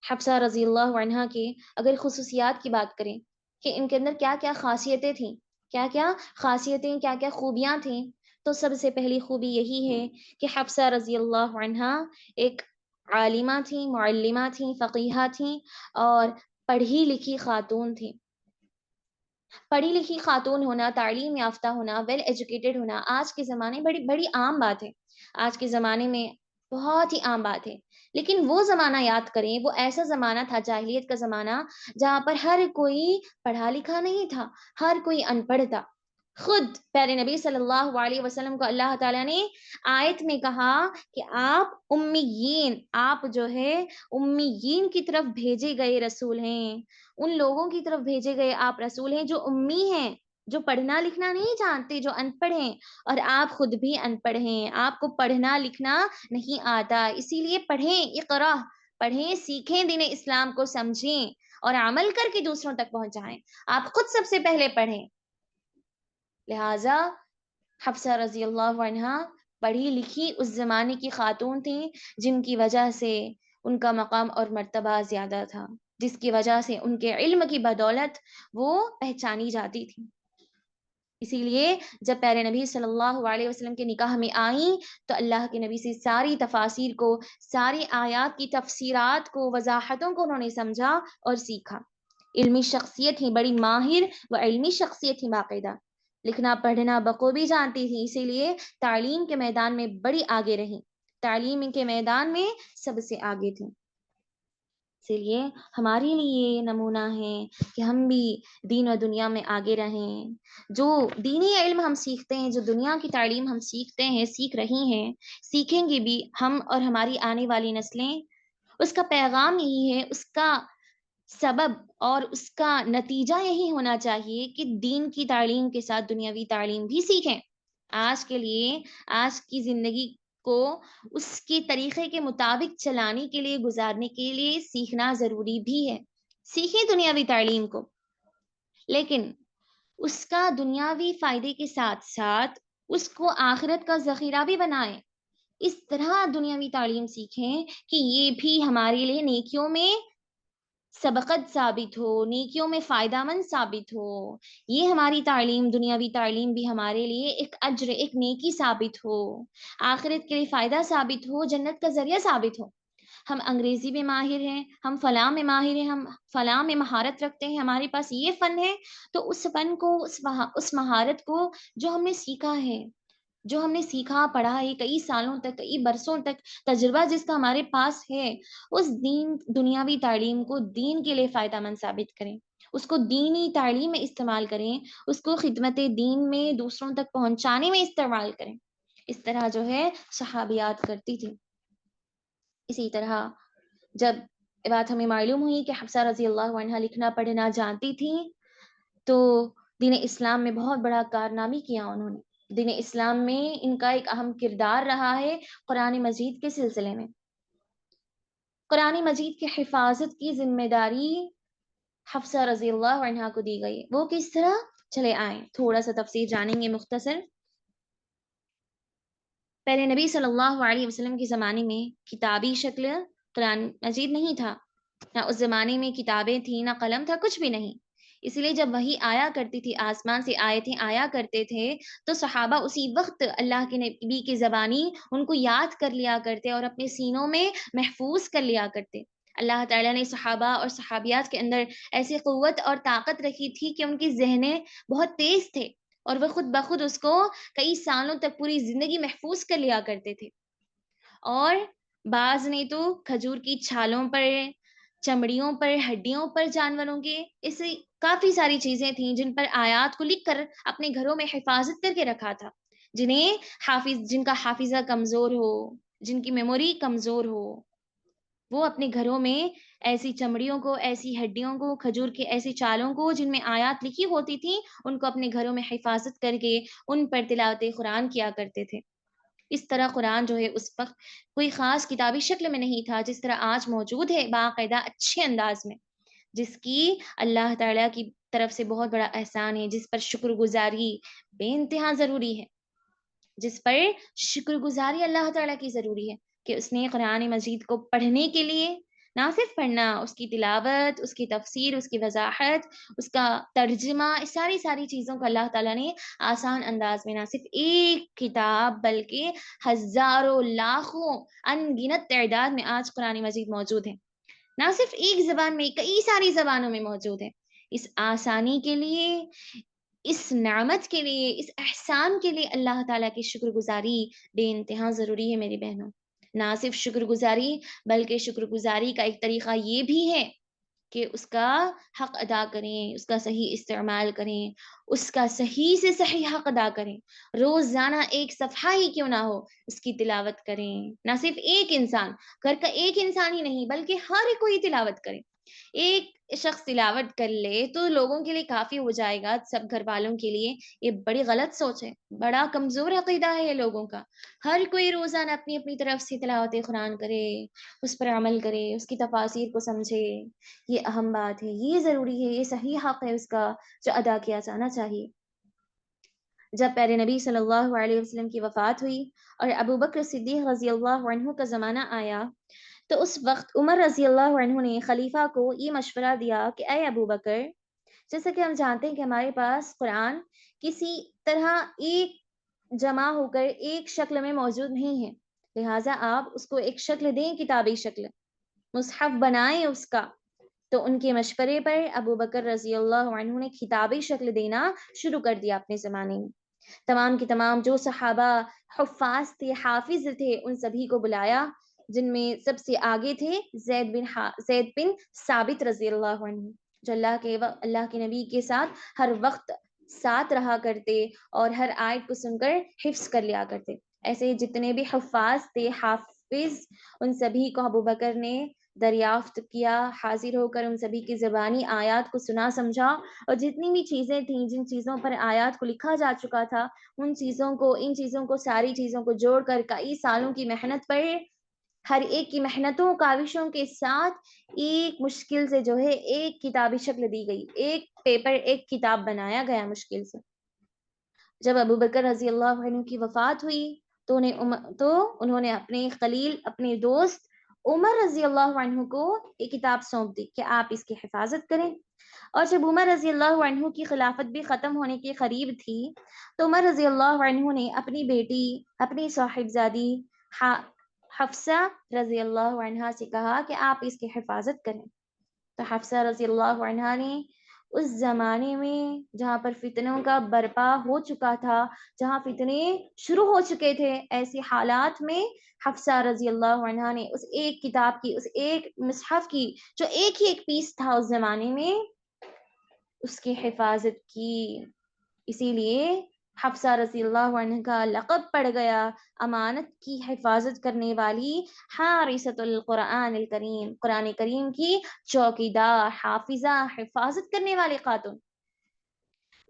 حفصہ رضی اللہ عنہا کی اگر خصوصیات کی بات کریں کہ ان کے اندر کیا کیا خاصیتیں تھیں، کیا کیا خاصیتیں، کیا کیا خوبیاں تھیں، تو سب سے پہلی خوبی یہی ہے کہ حفصہ رضی اللہ عنہا ایک عالمہ تھیں، معلمہ تھیں، فقیہہ تھیں اور پڑھی لکھی خاتون تھیں۔ پڑھی لکھی خاتون ہونا، تعلیم یافتہ ہونا، ویل ایجوکیٹڈ ہونا آج کے زمانے بڑی بڑی عام بات ہے، آج کے زمانے میں بہت ہی عام بات ہے۔ لیکن وہ زمانہ یاد کریں، وہ ایسا زمانہ تھا، جاہلیت کا زمانہ، جہاں پر ہر کوئی پڑھا لکھا نہیں تھا، ہر کوئی ان پڑھ تھا۔ خود پیارے نبی صلی اللہ علیہ وسلم کو اللہ تعالیٰ نے آیت میں کہا کہ آپ امیین، آپ جو ہے امیین کی طرف بھیجے گئے رسول ہیں، ان لوگوں کی طرف بھیجے گئے آپ رسول ہیں جو امی ہیں، جو پڑھنا لکھنا نہیں جانتے، جو ان پڑھ ہیں، اور آپ خود بھی ان پڑھ ہیں، آپ کو پڑھنا لکھنا نہیں آتا، اسی لیے پڑھیں، اقرا، پڑھیں، سیکھیں، دین اسلام کو سمجھیں اور عمل کر کے دوسروں تک پہنچائیں۔ آپ خود سب سے پہلے پڑھیں۔ لہٰذا حفصہ رضی اللہ عنہا پڑھی لکھی اس زمانے کی خاتون تھیں، جن کی وجہ سے ان کا مقام اور مرتبہ زیادہ تھا، جس کی وجہ سے ان کے علم کی بدولت وہ پہچانی جاتی تھی۔ اسی لیے جب پیارے نبی صلی اللہ علیہ وسلم کے نکاح میں آئیں تو اللہ کے نبی سے ساری تفاسیر کو، ساری آیات کی تفسیرات کو، وضاحتوں کو انہوں نے سمجھا اور سیکھا۔ علمی شخصیت ہی، بڑی ماہر و علمی شخصیت ہی، باقاعدہ لکھنا پڑھنا بخوبی جانتی تھی، اسی لیے تعلیم کے میدان میں بڑی آگے رہیں، تعلیم کے میدان میں سب سے آگے تھیں۔ اسی لیے ہمارے لیے یہ نمونہ ہے کہ ہم بھی دین و دنیا میں آگے رہیں۔ جو دینی علم ہم سیکھتے ہیں، جو دنیا کی تعلیم ہم سیکھتے ہیں، سیکھ رہی ہیں، سیکھیں گے بھی ہم اور ہماری آنے والی نسلیں، اس کا پیغام یہی ہے، اس کا سبب اور اس کا نتیجہ یہی ہونا چاہیے کہ دین کی تعلیم کے ساتھ دنیاوی تعلیم بھی سیکھیں۔ آج کے لیے، آج کی زندگی کو اس کے طریقے کے مطابق چلانے کے لیے، گزارنے کے لیے سیکھنا ضروری بھی ہے۔ سیکھیں دنیاوی تعلیم کو، لیکن اس کا دنیاوی فائدے کے ساتھ ساتھ اس کو آخرت کا ذخیرہ بھی بنائیں۔ اس طرح دنیاوی تعلیم سیکھیں کہ یہ بھی ہمارے لیے نیکیوں میں سبقت ثابت ہو، نیکیوں میں فائدہ مند ثابت ہو۔ یہ ہماری تعلیم، دنیاوی تعلیم بھی ہمارے لیے ایک اجر، ایک نیکی ثابت ہو، آخرت کے لیے فائدہ ثابت ہو، جنت کا ذریعہ ثابت ہو۔ ہم انگریزی میں ماہر ہیں، ہم فلاں میں ماہر ہیں، ہم فلاں میں مہارت رکھتے ہیں، ہمارے پاس یہ فن ہے، تو اس فن کو، اس مہارت کو جو ہم نے سیکھا ہے، جو ہم نے سیکھا پڑھا ہے کئی سالوں تک، کئی برسوں تک، تجربہ جس کا ہمارے پاس ہے، اس دنیاوی تعلیم کو دین کے لیے فائدہ مند ثابت کریں، اس کو دینی تعلیم میں استعمال کریں، اس کو خدمت دین میں دوسروں تک پہنچانے میں استعمال کریں۔ اس طرح جو ہے صحابیات کرتی تھی۔ اسی طرح جب بات ہمیں معلوم ہوئی کہ حفصہ رضی اللہ عنہا لکھنا پڑھنا جانتی تھی، تو دین اسلام میں بہت بڑا کارنامی کیا انہوں نے۔ دین اسلام میں ان کا ایک اہم کردار رہا ہے قرآن مجید کے سلسلے میں۔ قرآن مجید کی حفاظت کی ذمہ داری حفصہ رضی اللہ عنہا کو دی گئی۔ وہ کس طرح؟ چلے آئیں تھوڑا سا تفصیل جانیں گے مختصر۔ پہلے نبی صلی اللہ علیہ وسلم کے زمانے میں کتابی شکل قرآن مجید نہیں تھا، نہ اس زمانے میں کتابیں تھیں، نہ قلم تھا، کچھ بھی نہیں۔ اس لیے جب وحی آیا کرتی تھی، آسمان سے آیتیں آیا کرتے تھے، تو صحابہ اسی وقت اللہ کے نبی کی زبانی ان کو یاد کر لیا کرتے اور اپنے سینوں میں محفوظ کر لیا کرتے۔ اللہ تعالیٰ نے صحابہ اور صحابیات کے اندر ایسی قوت اور طاقت رکھی تھی کہ ان کی ذہنیں بہت تیز تھے، اور وہ خود بخود اس کو کئی سالوں تک پوری زندگی محفوظ کر لیا کرتے تھے۔ اور بعض نے تو کھجور کی چھالوں پر، چمڑیوں پر، ہڈیوں پر جانوروں کے، ایسی کافی ساری چیزیں تھیں جن پر آیات کو لکھ کر اپنے گھروں میں حفاظت کر کے رکھا تھا، جن کا حافظہ کمزور ہو، جن کی میموری کمزور ہو، وہ اپنے گھروں میں ایسی چمڑیوں کو، ایسی ہڈیوں کو، کھجور کی ایسی چالوں کو جن میں آیات لکھی ہوتی تھیں، ان کو اپنے گھروں میں حفاظت کر کے ان پر تلاوت قرآن کیا کرتے تھے۔ اس طرح قرآن جو ہے اس وقت کوئی خاص کتابی شکل میں نہیں تھا جس طرح آج موجود ہے، باقاعدہ اچھے انداز میں، جس کی اللہ تعالیٰ کی طرف سے بہت بڑا احسان ہے، جس پر شکر گزاری بے انتہا ضروری ہے، جس پر شکر گزاری اللہ تعالیٰ کی ضروری ہے کہ اس نے قرآن مجید کو پڑھنے کے لیے، نہ صرف پڑھنا، اس کی تلاوت، اس کی تفسیر، اس کی وضاحت، اس کا ترجمہ، اس ساری چیزوں کو اللہ تعالیٰ نے آسان انداز میں، نہ صرف ایک کتاب بلکہ ہزاروں، لاکھوں، ان گنت تعداد میں آج قرآن مجید موجود ہے، نہ صرف ایک زبان میں، کئی ساری زبانوں میں موجود ہے۔ اس آسانی کے لیے، اس نعمت کے لیے، اس احسان کے لیے اللہ تعالیٰ کی شکر گزاری بے انتہا ضروری ہے میری بہنوں۔ نہ صرف شکر گزاری بلکہ شکر گزاری کا ایک طریقہ یہ بھی ہے کہ اس کا حق ادا کریں، اس کا صحیح استعمال کریں، اس کا صحیح سے صحیح حق ادا کریں۔ روزانہ ایک صفحہ ہی کیوں نہ ہو، اس کی تلاوت کریں۔ نہ صرف ایک انسان، گھر کا ایک انسان ہی نہیں بلکہ ہر کوئی تلاوت کرے۔ ایک شخص تلاوت کر لے تو لوگوں کے لیے کافی ہو جائے گا، سب گھر والوں کے لیے۔ یہ بڑی غلط سوچ ہے، بڑا کمزور عقیدہ ہے یہ لوگوں کا۔ ہر کوئی روزانہ اپنی اپنی طرف سے تلاوت قرآن کرے، اس پر عمل کرے، اس کی تفاسیر کو سمجھے۔ یہ اہم بات ہے، یہ ضروری ہے، یہ صحیح حق ہے اس کا جو ادا کیا جانا چاہیے۔ جب پیارے نبی صلی اللہ علیہ وسلم کی وفات ہوئی اور ابو بکر صدیق رضی اللہ عنہ کا زمانہ آیا، تو اس وقت عمر رضی اللہ عنہ نے خلیفہ کو یہ مشورہ دیا کہ اے ابو بکر، جیسا کہ ہم جانتے ہیں کہ ہمارے پاس قرآن کسی طرح ایک جمع ہو کر ایک شکل میں موجود نہیں ہے، لہٰذا آپ اس کو ایک شکل دیں، کتابی شکل، مصحف بنائیں اس کا۔ تو ان کے مشورے پر ابو بکر رضی اللہ عنہ نے کتابی شکل دینا شروع کر دیا اپنے زمانے میں۔ تمام کے تمام جو صحابہ حفاظ تھے، حافظ تھے، ان سبھی کو بلایا، جن میں سب سے آگے تھے زید بن ثابت رضی اللہ عنہ، جو اللہ کے نبی کے ساتھ ہر وقت ساتھ رہا کرتے اور ہر آیت کو سن کر حفظ کر لیا کرتے۔ ایسے جتنے بھی حفاظ تھے، حافظ، ان سبھی کو ابو بکر نے دریافت کیا، حاضر ہو کر ان سبھی کی زبانی آیات کو سنا سمجھا، اور جتنی بھی چیزیں تھیں، جن چیزوں پر آیات کو لکھا جا چکا تھا، ان چیزوں کو ساری چیزوں کو جوڑ کر کئی سالوں کی محنت پر، ہر ایک کی محنتوں کاوشوں کے ساتھ ایک مشکل سے جو ہے ایک کتابی شکل دی گئی، ایک پیپر، ایک کتاب بنایا گیا مشکل سے۔ جب ابو بکر رضی اللہ عنہ کی وفات ہوئی تو انہوں نے اپنے خلیل، اپنے دوست عمر رضی اللہ عنہ کو ایک کتاب سونپ دی کہ آپ اس کی حفاظت کریں۔ اور جب عمر رضی اللہ عنہ کی خلافت بھی ختم ہونے کے قریب تھی تو عمر رضی اللہ عنہ نے اپنی بیٹی، اپنی صاحبزادی حفصہ رضی اللہ عنہ سے کہا کہ آپ اس کی حفاظت کریں۔ تو حفصہ رضی اللہ عنہ نے اس زمانے میں جہاں پر فتنوں کا برپا ہو چکا تھا، جہاں فتنے شروع ہو چکے تھے، ایسی حالات میں حفصہ رضی اللہ عنہ نے اس ایک کتاب کی، اس ایک مصحف کی، جو ایک ہی ایک پیس تھا اس زمانے میں، اس کی حفاظت کی۔ اسی لیے حفصہ رضی اللہ عنہ کا لقب پڑ گیا امانت کی حفاظت کرنے والی، حارثۃ القرآن الکریم، قرآن کریم کی چوکیدار، حافظہ، حفاظت کرنے والی خاتون۔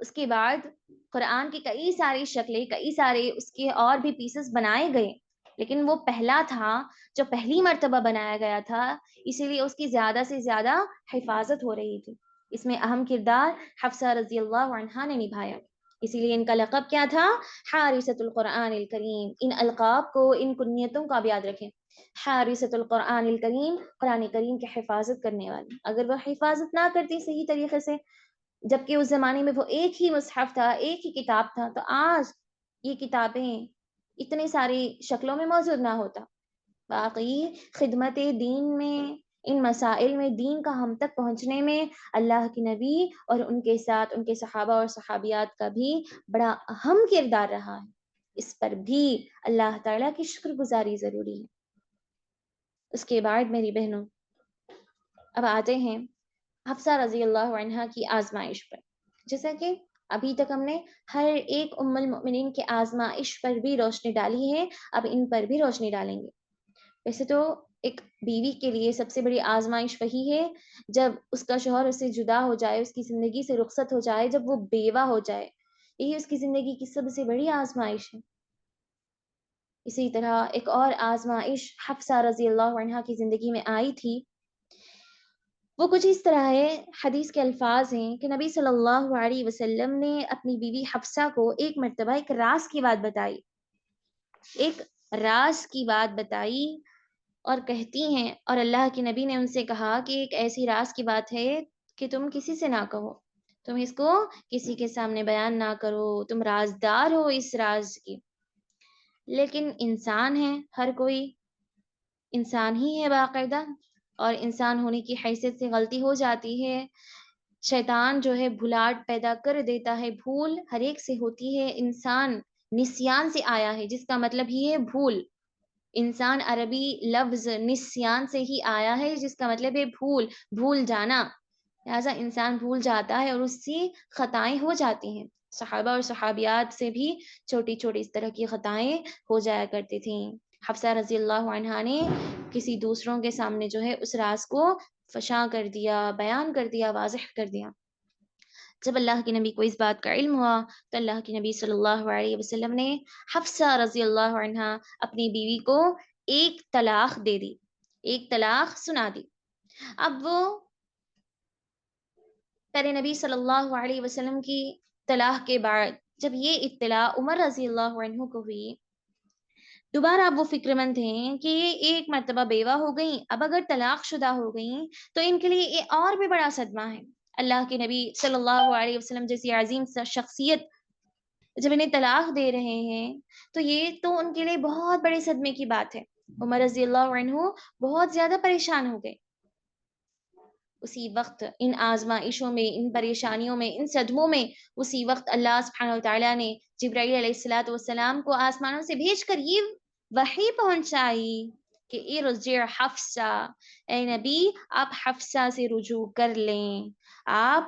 اس کے بعد قرآن کی کئی ساری شکلیں، کئی سارے اس کے اور بھی پیسز بنائے گئے، لیکن وہ پہلا تھا جو پہلی مرتبہ بنایا گیا تھا، اسی لیے اس کی زیادہ سے زیادہ حفاظت ہو رہی تھی۔ اس میں اہم کردار حفصہ رضی اللہ عنہا نے نبھایا، اسی لیے ان کا لقب کیا تھا؟ حارثۃ القرآن الکریم۔ ان القاب کو، ان کنیتوں کو آپ یاد رکھیں، حارثۃ القرآن الکریم، قرآن کریم کی حفاظت کرنے والی۔ اگر وہ حفاظت نہ کرتی صحیح طریقے سے، جبکہ اس زمانے میں وہ ایک ہی مصحف تھا، ایک ہی کتاب تھا، تو آج یہ کتابیں اتنے ساری شکلوں میں موجود نہ ہوتا۔ واقعی خدمت دین میں ان مسائل میں دین کا ہم تک پہنچنے میں اللہ کے نبی اور ان کے ساتھ ان کے صحابہ اور صحابیات کا بھی بڑا اہم کردار رہا ہے. اس پر بھی اللہ تعالیٰ کی شکر گزاری ضروری ہے. اس کے بعد میری بہنوں اب آتے ہیں حفصہ رضی اللہ عنہا کی آزمائش پر. جیسا کہ ابھی تک ہم نے ہر ایک ام المؤمنین کے آزمائش پر بھی روشنی ڈالی ہے، اب ان پر بھی روشنی ڈالیں گے. ویسے تو ایک بیوی کے لیے سب سے بڑی آزمائش وہی ہے جب اس کا شوہر اس سے جدا ہو جائے، اس کی زندگی سے رخصت ہو جائے، جب وہ بیوہ ہو جائے. یہی اس کی زندگی کی سب سے بڑی آزمائش ہے. اسی طرح ایک اور آزمائش حفصہ رضی اللہ عنہا کی زندگی میں آئی تھی. وہ کچھ اس طرح ہے، حدیث کے الفاظ ہیں کہ نبی صلی اللہ علیہ وسلم نے اپنی بیوی حفصہ کو ایک مرتبہ ایک راز کی بات بتائی، ایک راز کی بات بتائی اور کہتی ہیں، اور اللہ کے نبی نے ان سے کہا کہ ایک ایسی راز کی بات ہے کہ تم کسی سے نہ کہو، تم اس کو کسی کے سامنے بیان نہ کرو، تم رازدار ہو اس راز کی. لیکن انسان ہے، ہر کوئی انسان ہی ہے باقاعدہ، اور انسان ہونے کی حیثیت سے غلطی ہو جاتی ہے. شیطان جو ہے بھلاٹ پیدا کر دیتا ہے، بھول ہر ایک سے ہوتی ہے. انسان نسیان سے آیا ہے جس کا مطلب ہی ہے بھول. انسان عربی لفظ نسیان سے ہی آیا ہے جس کا مطلب ہے بھول، بھول جانا. لہٰذا انسان بھول جاتا ہے اور اس سے خطائیں ہو جاتی ہیں. صحابہ اور صحابیات سے بھی چھوٹی چھوٹی اس طرح کی خطائیں ہو جایا کرتی تھیں. حفصہ رضی اللہ عنہا نے کسی دوسروں کے سامنے جو ہے اس راز کو فشاں کر دیا، بیان کر دیا، واضح کر دیا. جب اللہ کے نبی کو اس بات کا علم ہوا تو اللہ کے نبی صلی اللہ علیہ وسلم نے حفصہ رضی اللہ عنہا اپنی بیوی کو ایک طلاق دے دی، ایک طلاق سنا دی. اب وہ پیارے نبی صلی اللہ علیہ وسلم کی طلاق کے بعد جب یہ اطلاع عمر رضی اللہ عنہ کو ہوئی، دوبارہ اب وہ فکر مند ہیں کہ یہ ایک مرتبہ بیوہ ہو گئیں، اب اگر طلاق شدہ ہو گئیں تو ان کے لیے یہ اور بھی بڑا صدمہ ہے. اللہ کے نبی صلی اللہ علیہ وسلم جیسی عظیم شخصیت جب انہیں طلاق دے رہے ہیں تو یہ تو ان کے لیے بہت بڑے صدمے کی بات ہے. عمر رضی اللہ عنہ بہت زیادہ پریشان ہو گئے. اسی وقت ان آزمائشوں میں، ان پریشانیوں میں، ان صدموں میں اسی وقت اللہ سبحانہ وتعالیٰ نے جبرائیل علیہ الصلوۃ والسلام کو آسمانوں سے بھیج کر یہ وحی پہنچائی کہ ارجع حفصہ، اے نبی آپ حفصہ سے رجوع کر لیں. آپ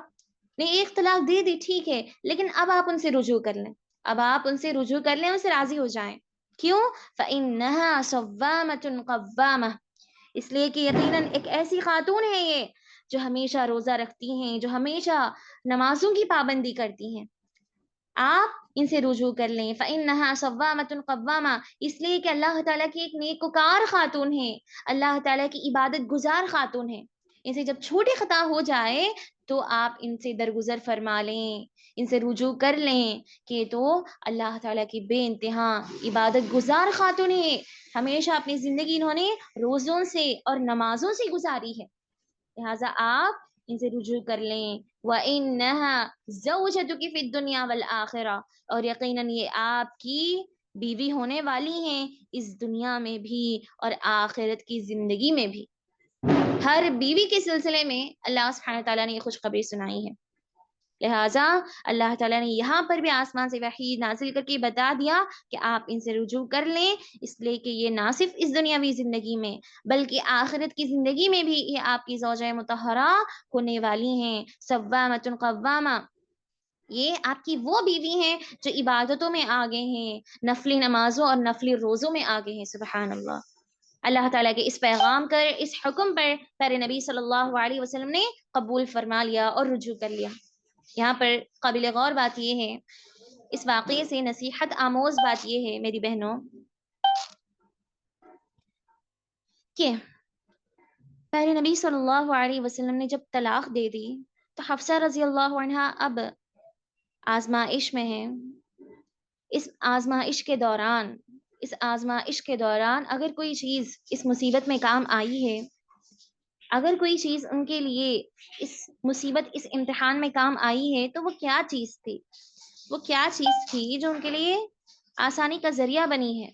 نے ایک طلاق دے دی ٹھیک ہے، لیکن اب آپ ان سے رجوع کر لیں، اب آپ ان سے رجوع کر لیں، ان سے راضی ہو جائیں. کیوں؟ فَإِنَّهَا صَوَّامَةٌ قَوَّامَةٌ، اس لیے کہ یقیناً ایک ایسی خاتون ہے یہ جو ہمیشہ روزہ رکھتی ہیں، جو ہمیشہ نمازوں کی پابندی کرتی ہیں. آپ ان سے رجوع کر لیں. فَإِنَّهَا صَوَّامَةٌ قَوَّامَةٌ، اس لیے کہ اللہ تعالیٰ کی ایک نیکوکار خاتون ہے، اللہ تعالیٰ کی عبادت گزار خاتون ہے. ان سے جب چھوٹی خطا ہو جائے تو آپ ان سے درگزر فرما لیں، ان سے رجوع کر لیں کہ تو اللہ تعالیٰ کی بے انتہا عبادت گزار خاتون ہے، ہمیشہ اپنی زندگی انہوں نے روزوں سے اور نمازوں سے گزاری ہے. لہٰذا آپ ان سے رجوع کر لیں. وَإِنَّهَا زَوْجَتُكِ فِي الدُّنْيَا وَالْآخِرَةِ، اور یقیناً یہ آپ کی بیوی ہونے والی ہیں اس دنیا میں بھی اور آخرت کی زندگی میں بھی. ہر بیوی کے سلسلے میں اللہ سبحانہ تعالیٰ نے یہ خوشخبری سنائی ہے. لہٰذا اللہ تعالیٰ نے یہاں پر بھی آسمان سے وحی نازل کر کے بتا دیا کہ آپ ان سے رجوع کر لیں، اس لیے کہ یہ نہ صرف اس دنیاوی زندگی میں بلکہ آخرت کی زندگی میں بھی یہ آپ کی زوجہ مطہرہ ہونے والی ہیں. صوامۃ قوامہ، یہ آپ کی وہ بیوی ہیں جو عبادتوں میں آگے ہیں، نفلی نمازوں اور نفلی روزوں میں آگے ہیں. سبحان اللہ. اللہ تعالیٰ کے اس پیغام کر، اس حکم پر پیارے نبی صلی اللہ علیہ وسلم نے قبول فرما لیا اور رجوع کر لیا. یہاں پر قابل غور بات یہ ہے، اس واقعے سے نصیحت آموز بات یہ ہے میری بہنوں کہ پیارے نبی صلی اللہ علیہ وسلم نے جب طلاق دے دی تو حفصہ رضی اللہ عنہا اب آزمائش میں ہے. اس آزمائش کے دوران اگر کوئی چیز اس مصیبت میں کام آئی ہے، اگر کوئی چیز ان کے لیے اس مصیبت، اس امتحان میں کام آئی ہے تو وہ کیا چیز تھی؟ وہ کیا چیز تھی جو ان کے لیے آسانی کا ذریعہ بنی ہے؟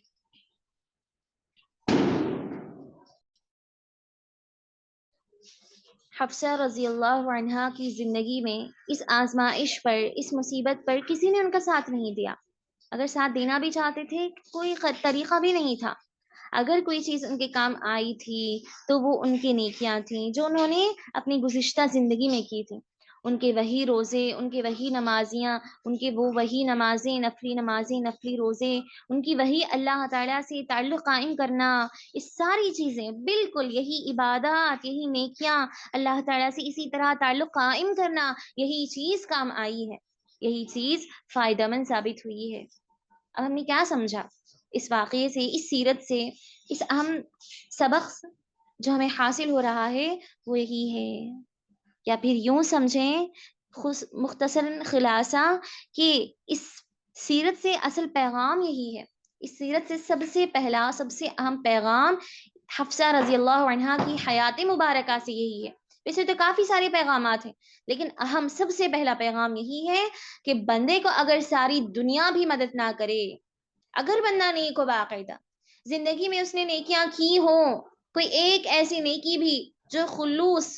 حفصہ رضی اللہ عنہا کی زندگی میں اس آزمائش پر، اس مصیبت پر کسی نے ان کا ساتھ نہیں دیا. اگر ساتھ دینا بھی چاہتے تھے کوئی طریقہ بھی نہیں تھا. اگر کوئی چیز ان کے کام آئی تھی تو وہ ان کی نیکیاں تھیں جو انہوں نے اپنی گزشتہ زندگی میں کی تھیں. ان کے وہی روزے، ان کے وہی نمازیاں، ان کے وہ وہی نمازیں، نفلی روزے، ان کی وہی اللہ تعالیٰ سے تعلق قائم کرنا، اس ساری چیزیں بالکل یہی عبادات، یہی نیکیاں، اللہ تعالیٰ سے اسی طرح تعلق قائم کرنا، یہی چیز کام آئی ہے، یہی چیز فائدہ مند ثابت ہوئی ہے. اب ہم نے کیا سمجھا اس واقعے سے، اس سیرت سے، اس اہم سبق جو ہمیں حاصل ہو رہا ہے وہ یہی ہے. یا پھر یوں سمجھیں مختصر خلاصہ کہ اس سیرت سے اصل پیغام یہی ہے. اس سیرت سے سب سے پہلا، سب سے اہم پیغام حفصہ رضی اللہ عنہا کی حیات مبارکہ سے یہی ہے. ویسے تو کافی سارے پیغامات ہیں لیکن اہم سب سے پہلا پیغام یہی ہے کہ بندے کو اگر ساری دنیا بھی مدد نہ کرے، اگر بندہ نیک و باقاعدہ زندگی میں اس نے نیکیاں کی ہوں، کوئی ایک ایسی نیکی بھی جو خلوص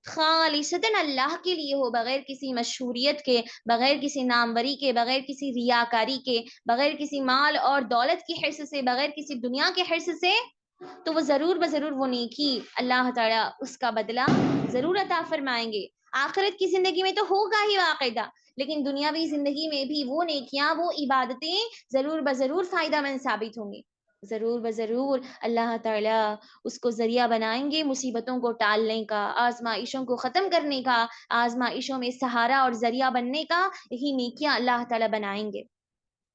خالصتاً اللہ کے لیے ہو، بغیر کسی مشہوریت کے، بغیر کسی ناموری کے، بغیر کسی ریاکاری کے، بغیر کسی مال اور دولت کی حرص سے، بغیر کسی دنیا کے حرص سے، تو وہ ضرور بضرور وہ نیکی اللہ تعالیٰ اس کا بدلہ ضرور عطا فرمائیں گے. آخرت کی زندگی میں تو ہوگا ہی واقعہ، لیکن دنیاوی زندگی میں بھی وہ نیکیاں، وہ عبادتیں ضرور بضرور فائدہ مند ثابت ہوں گی. ضرور بضرور اللہ تعالیٰ اس کو ذریعہ بنائیں گے مصیبتوں کو ٹالنے کا، آزمائشوں کو ختم کرنے کا، آزمائشوں میں سہارا اور ذریعہ بننے کا. یہی نیکیاں اللہ تعالیٰ بنائیں گے.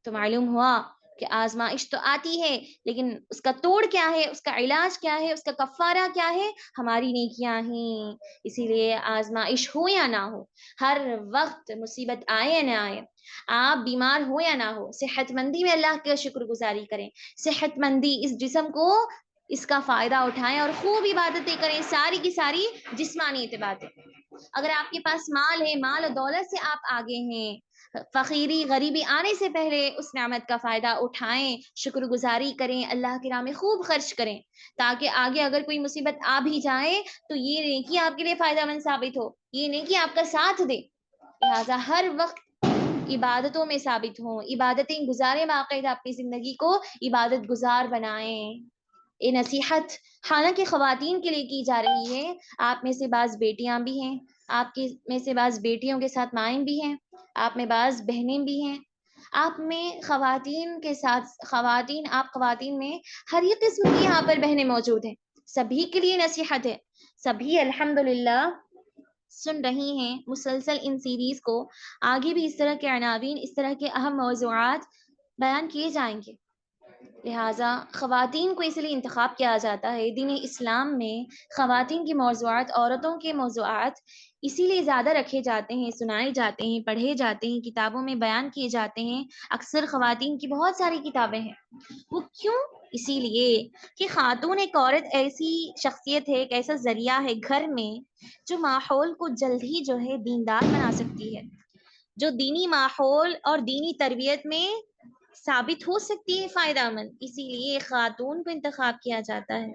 تو معلوم ہوا کہ آزمائش تو آتی ہے لیکن اس کا توڑ کیا ہے، اس کا علاج کیا ہے، اس کا کفارہ کیا ہے؟ ہماری نیکیاں ہیں. اسی لیے آزمائش ہو یا نہ ہو، ہر وقت مصیبت آئے یا نہ آئے، آپ بیمار ہو یا نہ ہو، صحت مندی میں اللہ کا شکر گزاری کریں. صحت مندی اس جسم کو، اس کا فائدہ اٹھائیں اور خوب عبادتیں کریں، ساری کی ساری جسمانی عبادتیں. اگر آپ کے پاس مال ہے، مال و دولت سے آپ آگے ہیں، فقیری غریبی آنے سے پہلے اس نعمت کا فائدہ اٹھائیں، شکر گزاری کریں، اللہ کی راہ میں خوب خرچ کریں تاکہ آگے اگر کوئی مصیبت آ بھی جائے تو یہ نیکی آپ کے لیے فائدہ مند ثابت ہو، یہ نیکی آپ کا ساتھ دے. لہٰذا ہر وقت عبادتوں میں ثابت ہوں، عبادتیں گزاریں، باقاعدہ اپنی زندگی کو عبادت گزار بنائیں. یہ نصیحت حالانکہ خواتین کے لیے کی جا رہی ہے. آپ میں سے بعض بیٹیاں بھی ہیں، آپ کے میں سے بعض بیٹیوں کے ساتھ مائیں بھی ہیں، آپ میں بعض بہنیں بھی ہیں، آپ میں خواتین کے ساتھ آپ خواتین میں ہر ایک قسم کی یہاں پر بہنیں موجود ہیں. سبھی کے لیے نصیحت ہے. سبھی الحمدللہ سن رہی ہیں مسلسل ان سیریز کو. آگے بھی اس طرح کے عناوین، اس طرح کے اہم موضوعات بیان کیے جائیں گے. لہٰذا خواتین کو اس لیے انتخاب کیا جاتا ہے دین اسلام میں. خواتین کے موضوعات، عورتوں کے موضوعات اسی لیے زیادہ رکھے جاتے ہیں، سنائے جاتے ہیں، پڑھے جاتے ہیں، کتابوں میں بیان کیے جاتے ہیں. اکثر خواتین کی بہت ساری کتابیں ہیں. وہ کیوں؟ اسی لیے کہ خاتون ایک عورت ایسی شخصیت ہے، ایک ایسا ذریعہ ہے گھر میں جو ماحول کو جلد ہی جو ہے دیندار بنا سکتی ہے، جو دینی ماحول اور دینی تربیت میں ثابت ہو سکتی ہے فائدہ مند. اسی لیے خاتون کو انتخاب کیا جاتا ہے.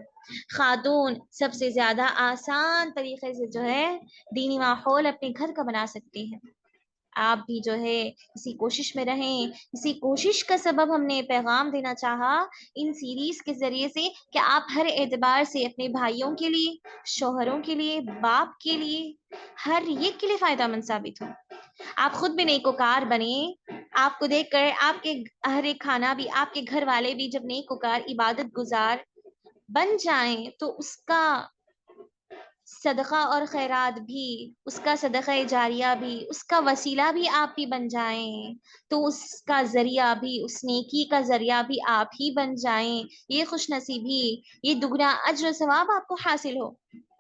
خاتون سب سے زیادہ آسان طریقے سے جو ہے دینی ماحول اپنے گھر کا بنا سکتی ہے. آپ بھی جو ہے اسی کوشش میں رہیں. اسی کوشش کا سبب ہم نے پیغام دینا چاہا ان سیریز کے ذریعے سے کہ آپ ہر اعتبار سے اپنے بھائیوں کے لیے، شوہروں کے لیے، باپ کے لیے، ہر ایک کے لیے فائدہ مند ثابت ہوں. آپ خود بھی نیکوکار بنیں. آپ کو دیکھ کر آپ کے ہر ایک کھانا بھی، آپ کے گھر والے بھی جب نیکوکار عبادت گزار بن جائیں تو اس کا صدقہ اور خیرات بھی، اس کا صدقہ جاریہ بھی، اس کا وسیلہ بھی آپ ہی بن جائیں، تو اس کا ذریعہ بھی، اس نیکی کا ذریعہ بھی آپ ہی بن جائیں. یہ خوش نصیبی، یہ دگنا اجر و ثواب آپ کو حاصل ہو،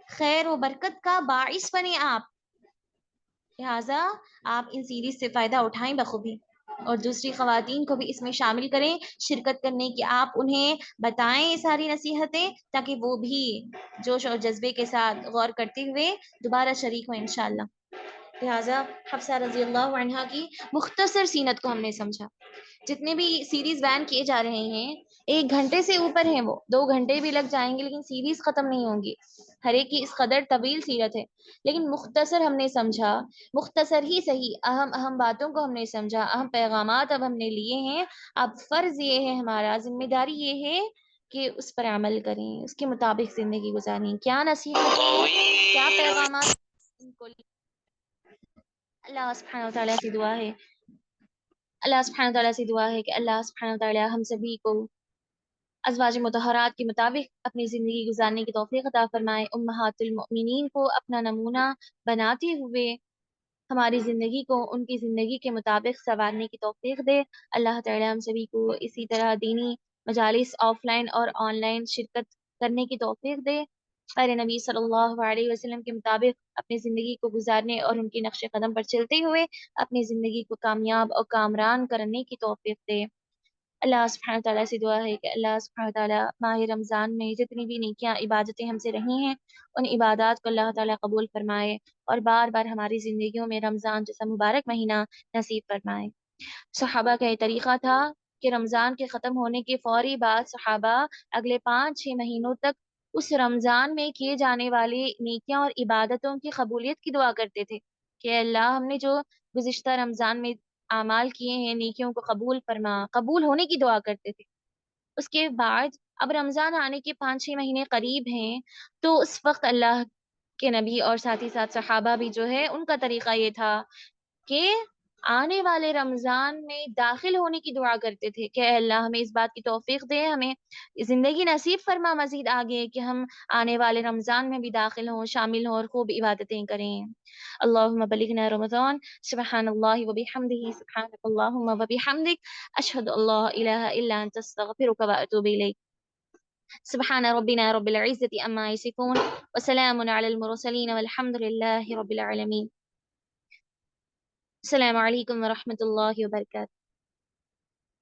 خیر و برکت کا باعث بنے آپ. لہٰذا آپ ان سیریز سے فائدہ اٹھائیں بخوبی اور دوسری خواتین کو بھی اس میں شامل کریں، شرکت کرنے کی آپ انہیں بتائیں یہ ساری نصیحتیں تاکہ وہ بھی جوش اور جذبے کے ساتھ غور کرتے ہوئے دوبارہ شریک ہوں انشاءاللہ. لہٰذا حفصہ رضی اللہ عنہا کی مختصر سینت کو ہم نے سمجھا. جتنے بھی سیریز بیان کیے جا رہے ہیں 1 گھنٹے سے اوپر ہیں، وہ 2 گھنٹے بھی لگ جائیں گے لیکن سیریز ختم نہیں ہوں گی. ہر ایک کی اس قدر طویل سیرت ہے، لیکن مختصر ہم نے سمجھا. مختصر ہی صحیح، اہم اہم باتوں کو ہم نے سمجھا، اہم پیغامات اب ہم نے لیے ہیں. اب فرض یہ ہے، ہمارا ذمہ داری یہ ہے کہ اس پر عمل کریں، اس کے مطابق زندگی گزاریں. کیا نصیحتیں، کیا پیغامات ان کو اللہ سبحانہ و تعالیٰ سے دعا ہے، اللہ سبحانہ تعالیٰ سے دعا ہے کہ اللہ سبحانہ تعالیٰ ہم سبھی کو ازواج مطہرات کے مطابق اپنی زندگی گزارنے کی توفیق عطا فرمائے. امہات المؤمنین کو اپنا نمونہ بناتے ہوئے ہماری زندگی کو ان کی زندگی کے مطابق سنوارنے کی توفیق دے. اللہ تعالیٰ ہم سبھی کو اسی طرح دینی مجالس آف لائن اور آن لائن شرکت کرنے کی توفیق دے. پیارے نبی صلی اللہ علیہ وسلم کے مطابق اپنی زندگی کو گزارنے اور ان کی نقش قدم پر چلتے ہوئے اپنی زندگی کو کامیاب اور کامران کرنے کی توفیق دے. اللہ سبحانہ تعالیٰ سے دعا ہے کہ اللہ سبحانہ تعالیٰ ماہ رمضان میں جتنی بھی نیکیاں عبادتیں ہم سے رہی ہیں ان عبادات کو اللہ تعالیٰ قبول فرمائے اور بار بار ہماری زندگیوں میں رمضان جیسا مبارک مہینہ نصیب فرمائے. صحابہ کا یہ طریقہ تھا کہ رمضان کے ختم ہونے کے فوری بعد صحابہ اگلے 5-6 مہینوں تک اس رمضان میں کیے جانے والی نیکیاں اور عبادتوں کی قبولیت کی دعا کرتے تھے کہ اللہ ہم نے جو گزشتہ رمضان میں اعمال کیے ہیں نیکیوں کو قبول فرما، قبول ہونے کی دعا کرتے تھے. اس کے بعد اب رمضان آنے کے 5-6 مہینے قریب ہیں تو اس وقت اللہ کے نبی اور ساتھ ہی ساتھ صحابہ بھی جو ہے ان کا طریقہ یہ تھا کہ آنے والے رمضان میں داخل ہونے کی دعا کرتے تھے کہ اے اللہ ہمیں اس بات کی توفیق دے، ہمیں زندگی نصیب فرما مزید آگے کہ ہم آنے والے رمضان میں بھی داخل ہوں، شامل ہوں اور خوب عبادتیں کریں. اللہم بلغنا رمضان. سبحان اللہ وبحمدہ، سبحانک اللہم وبحمدک، اشہد ان لا الہ الا انت، استغفرک واتوب الیک. سبحان ربنا رب العزة عما يصفون وسلام على المرسلين والحمد لله رب العالمين. السلام علیکم ورحمۃ اللہ وبرکاتہ.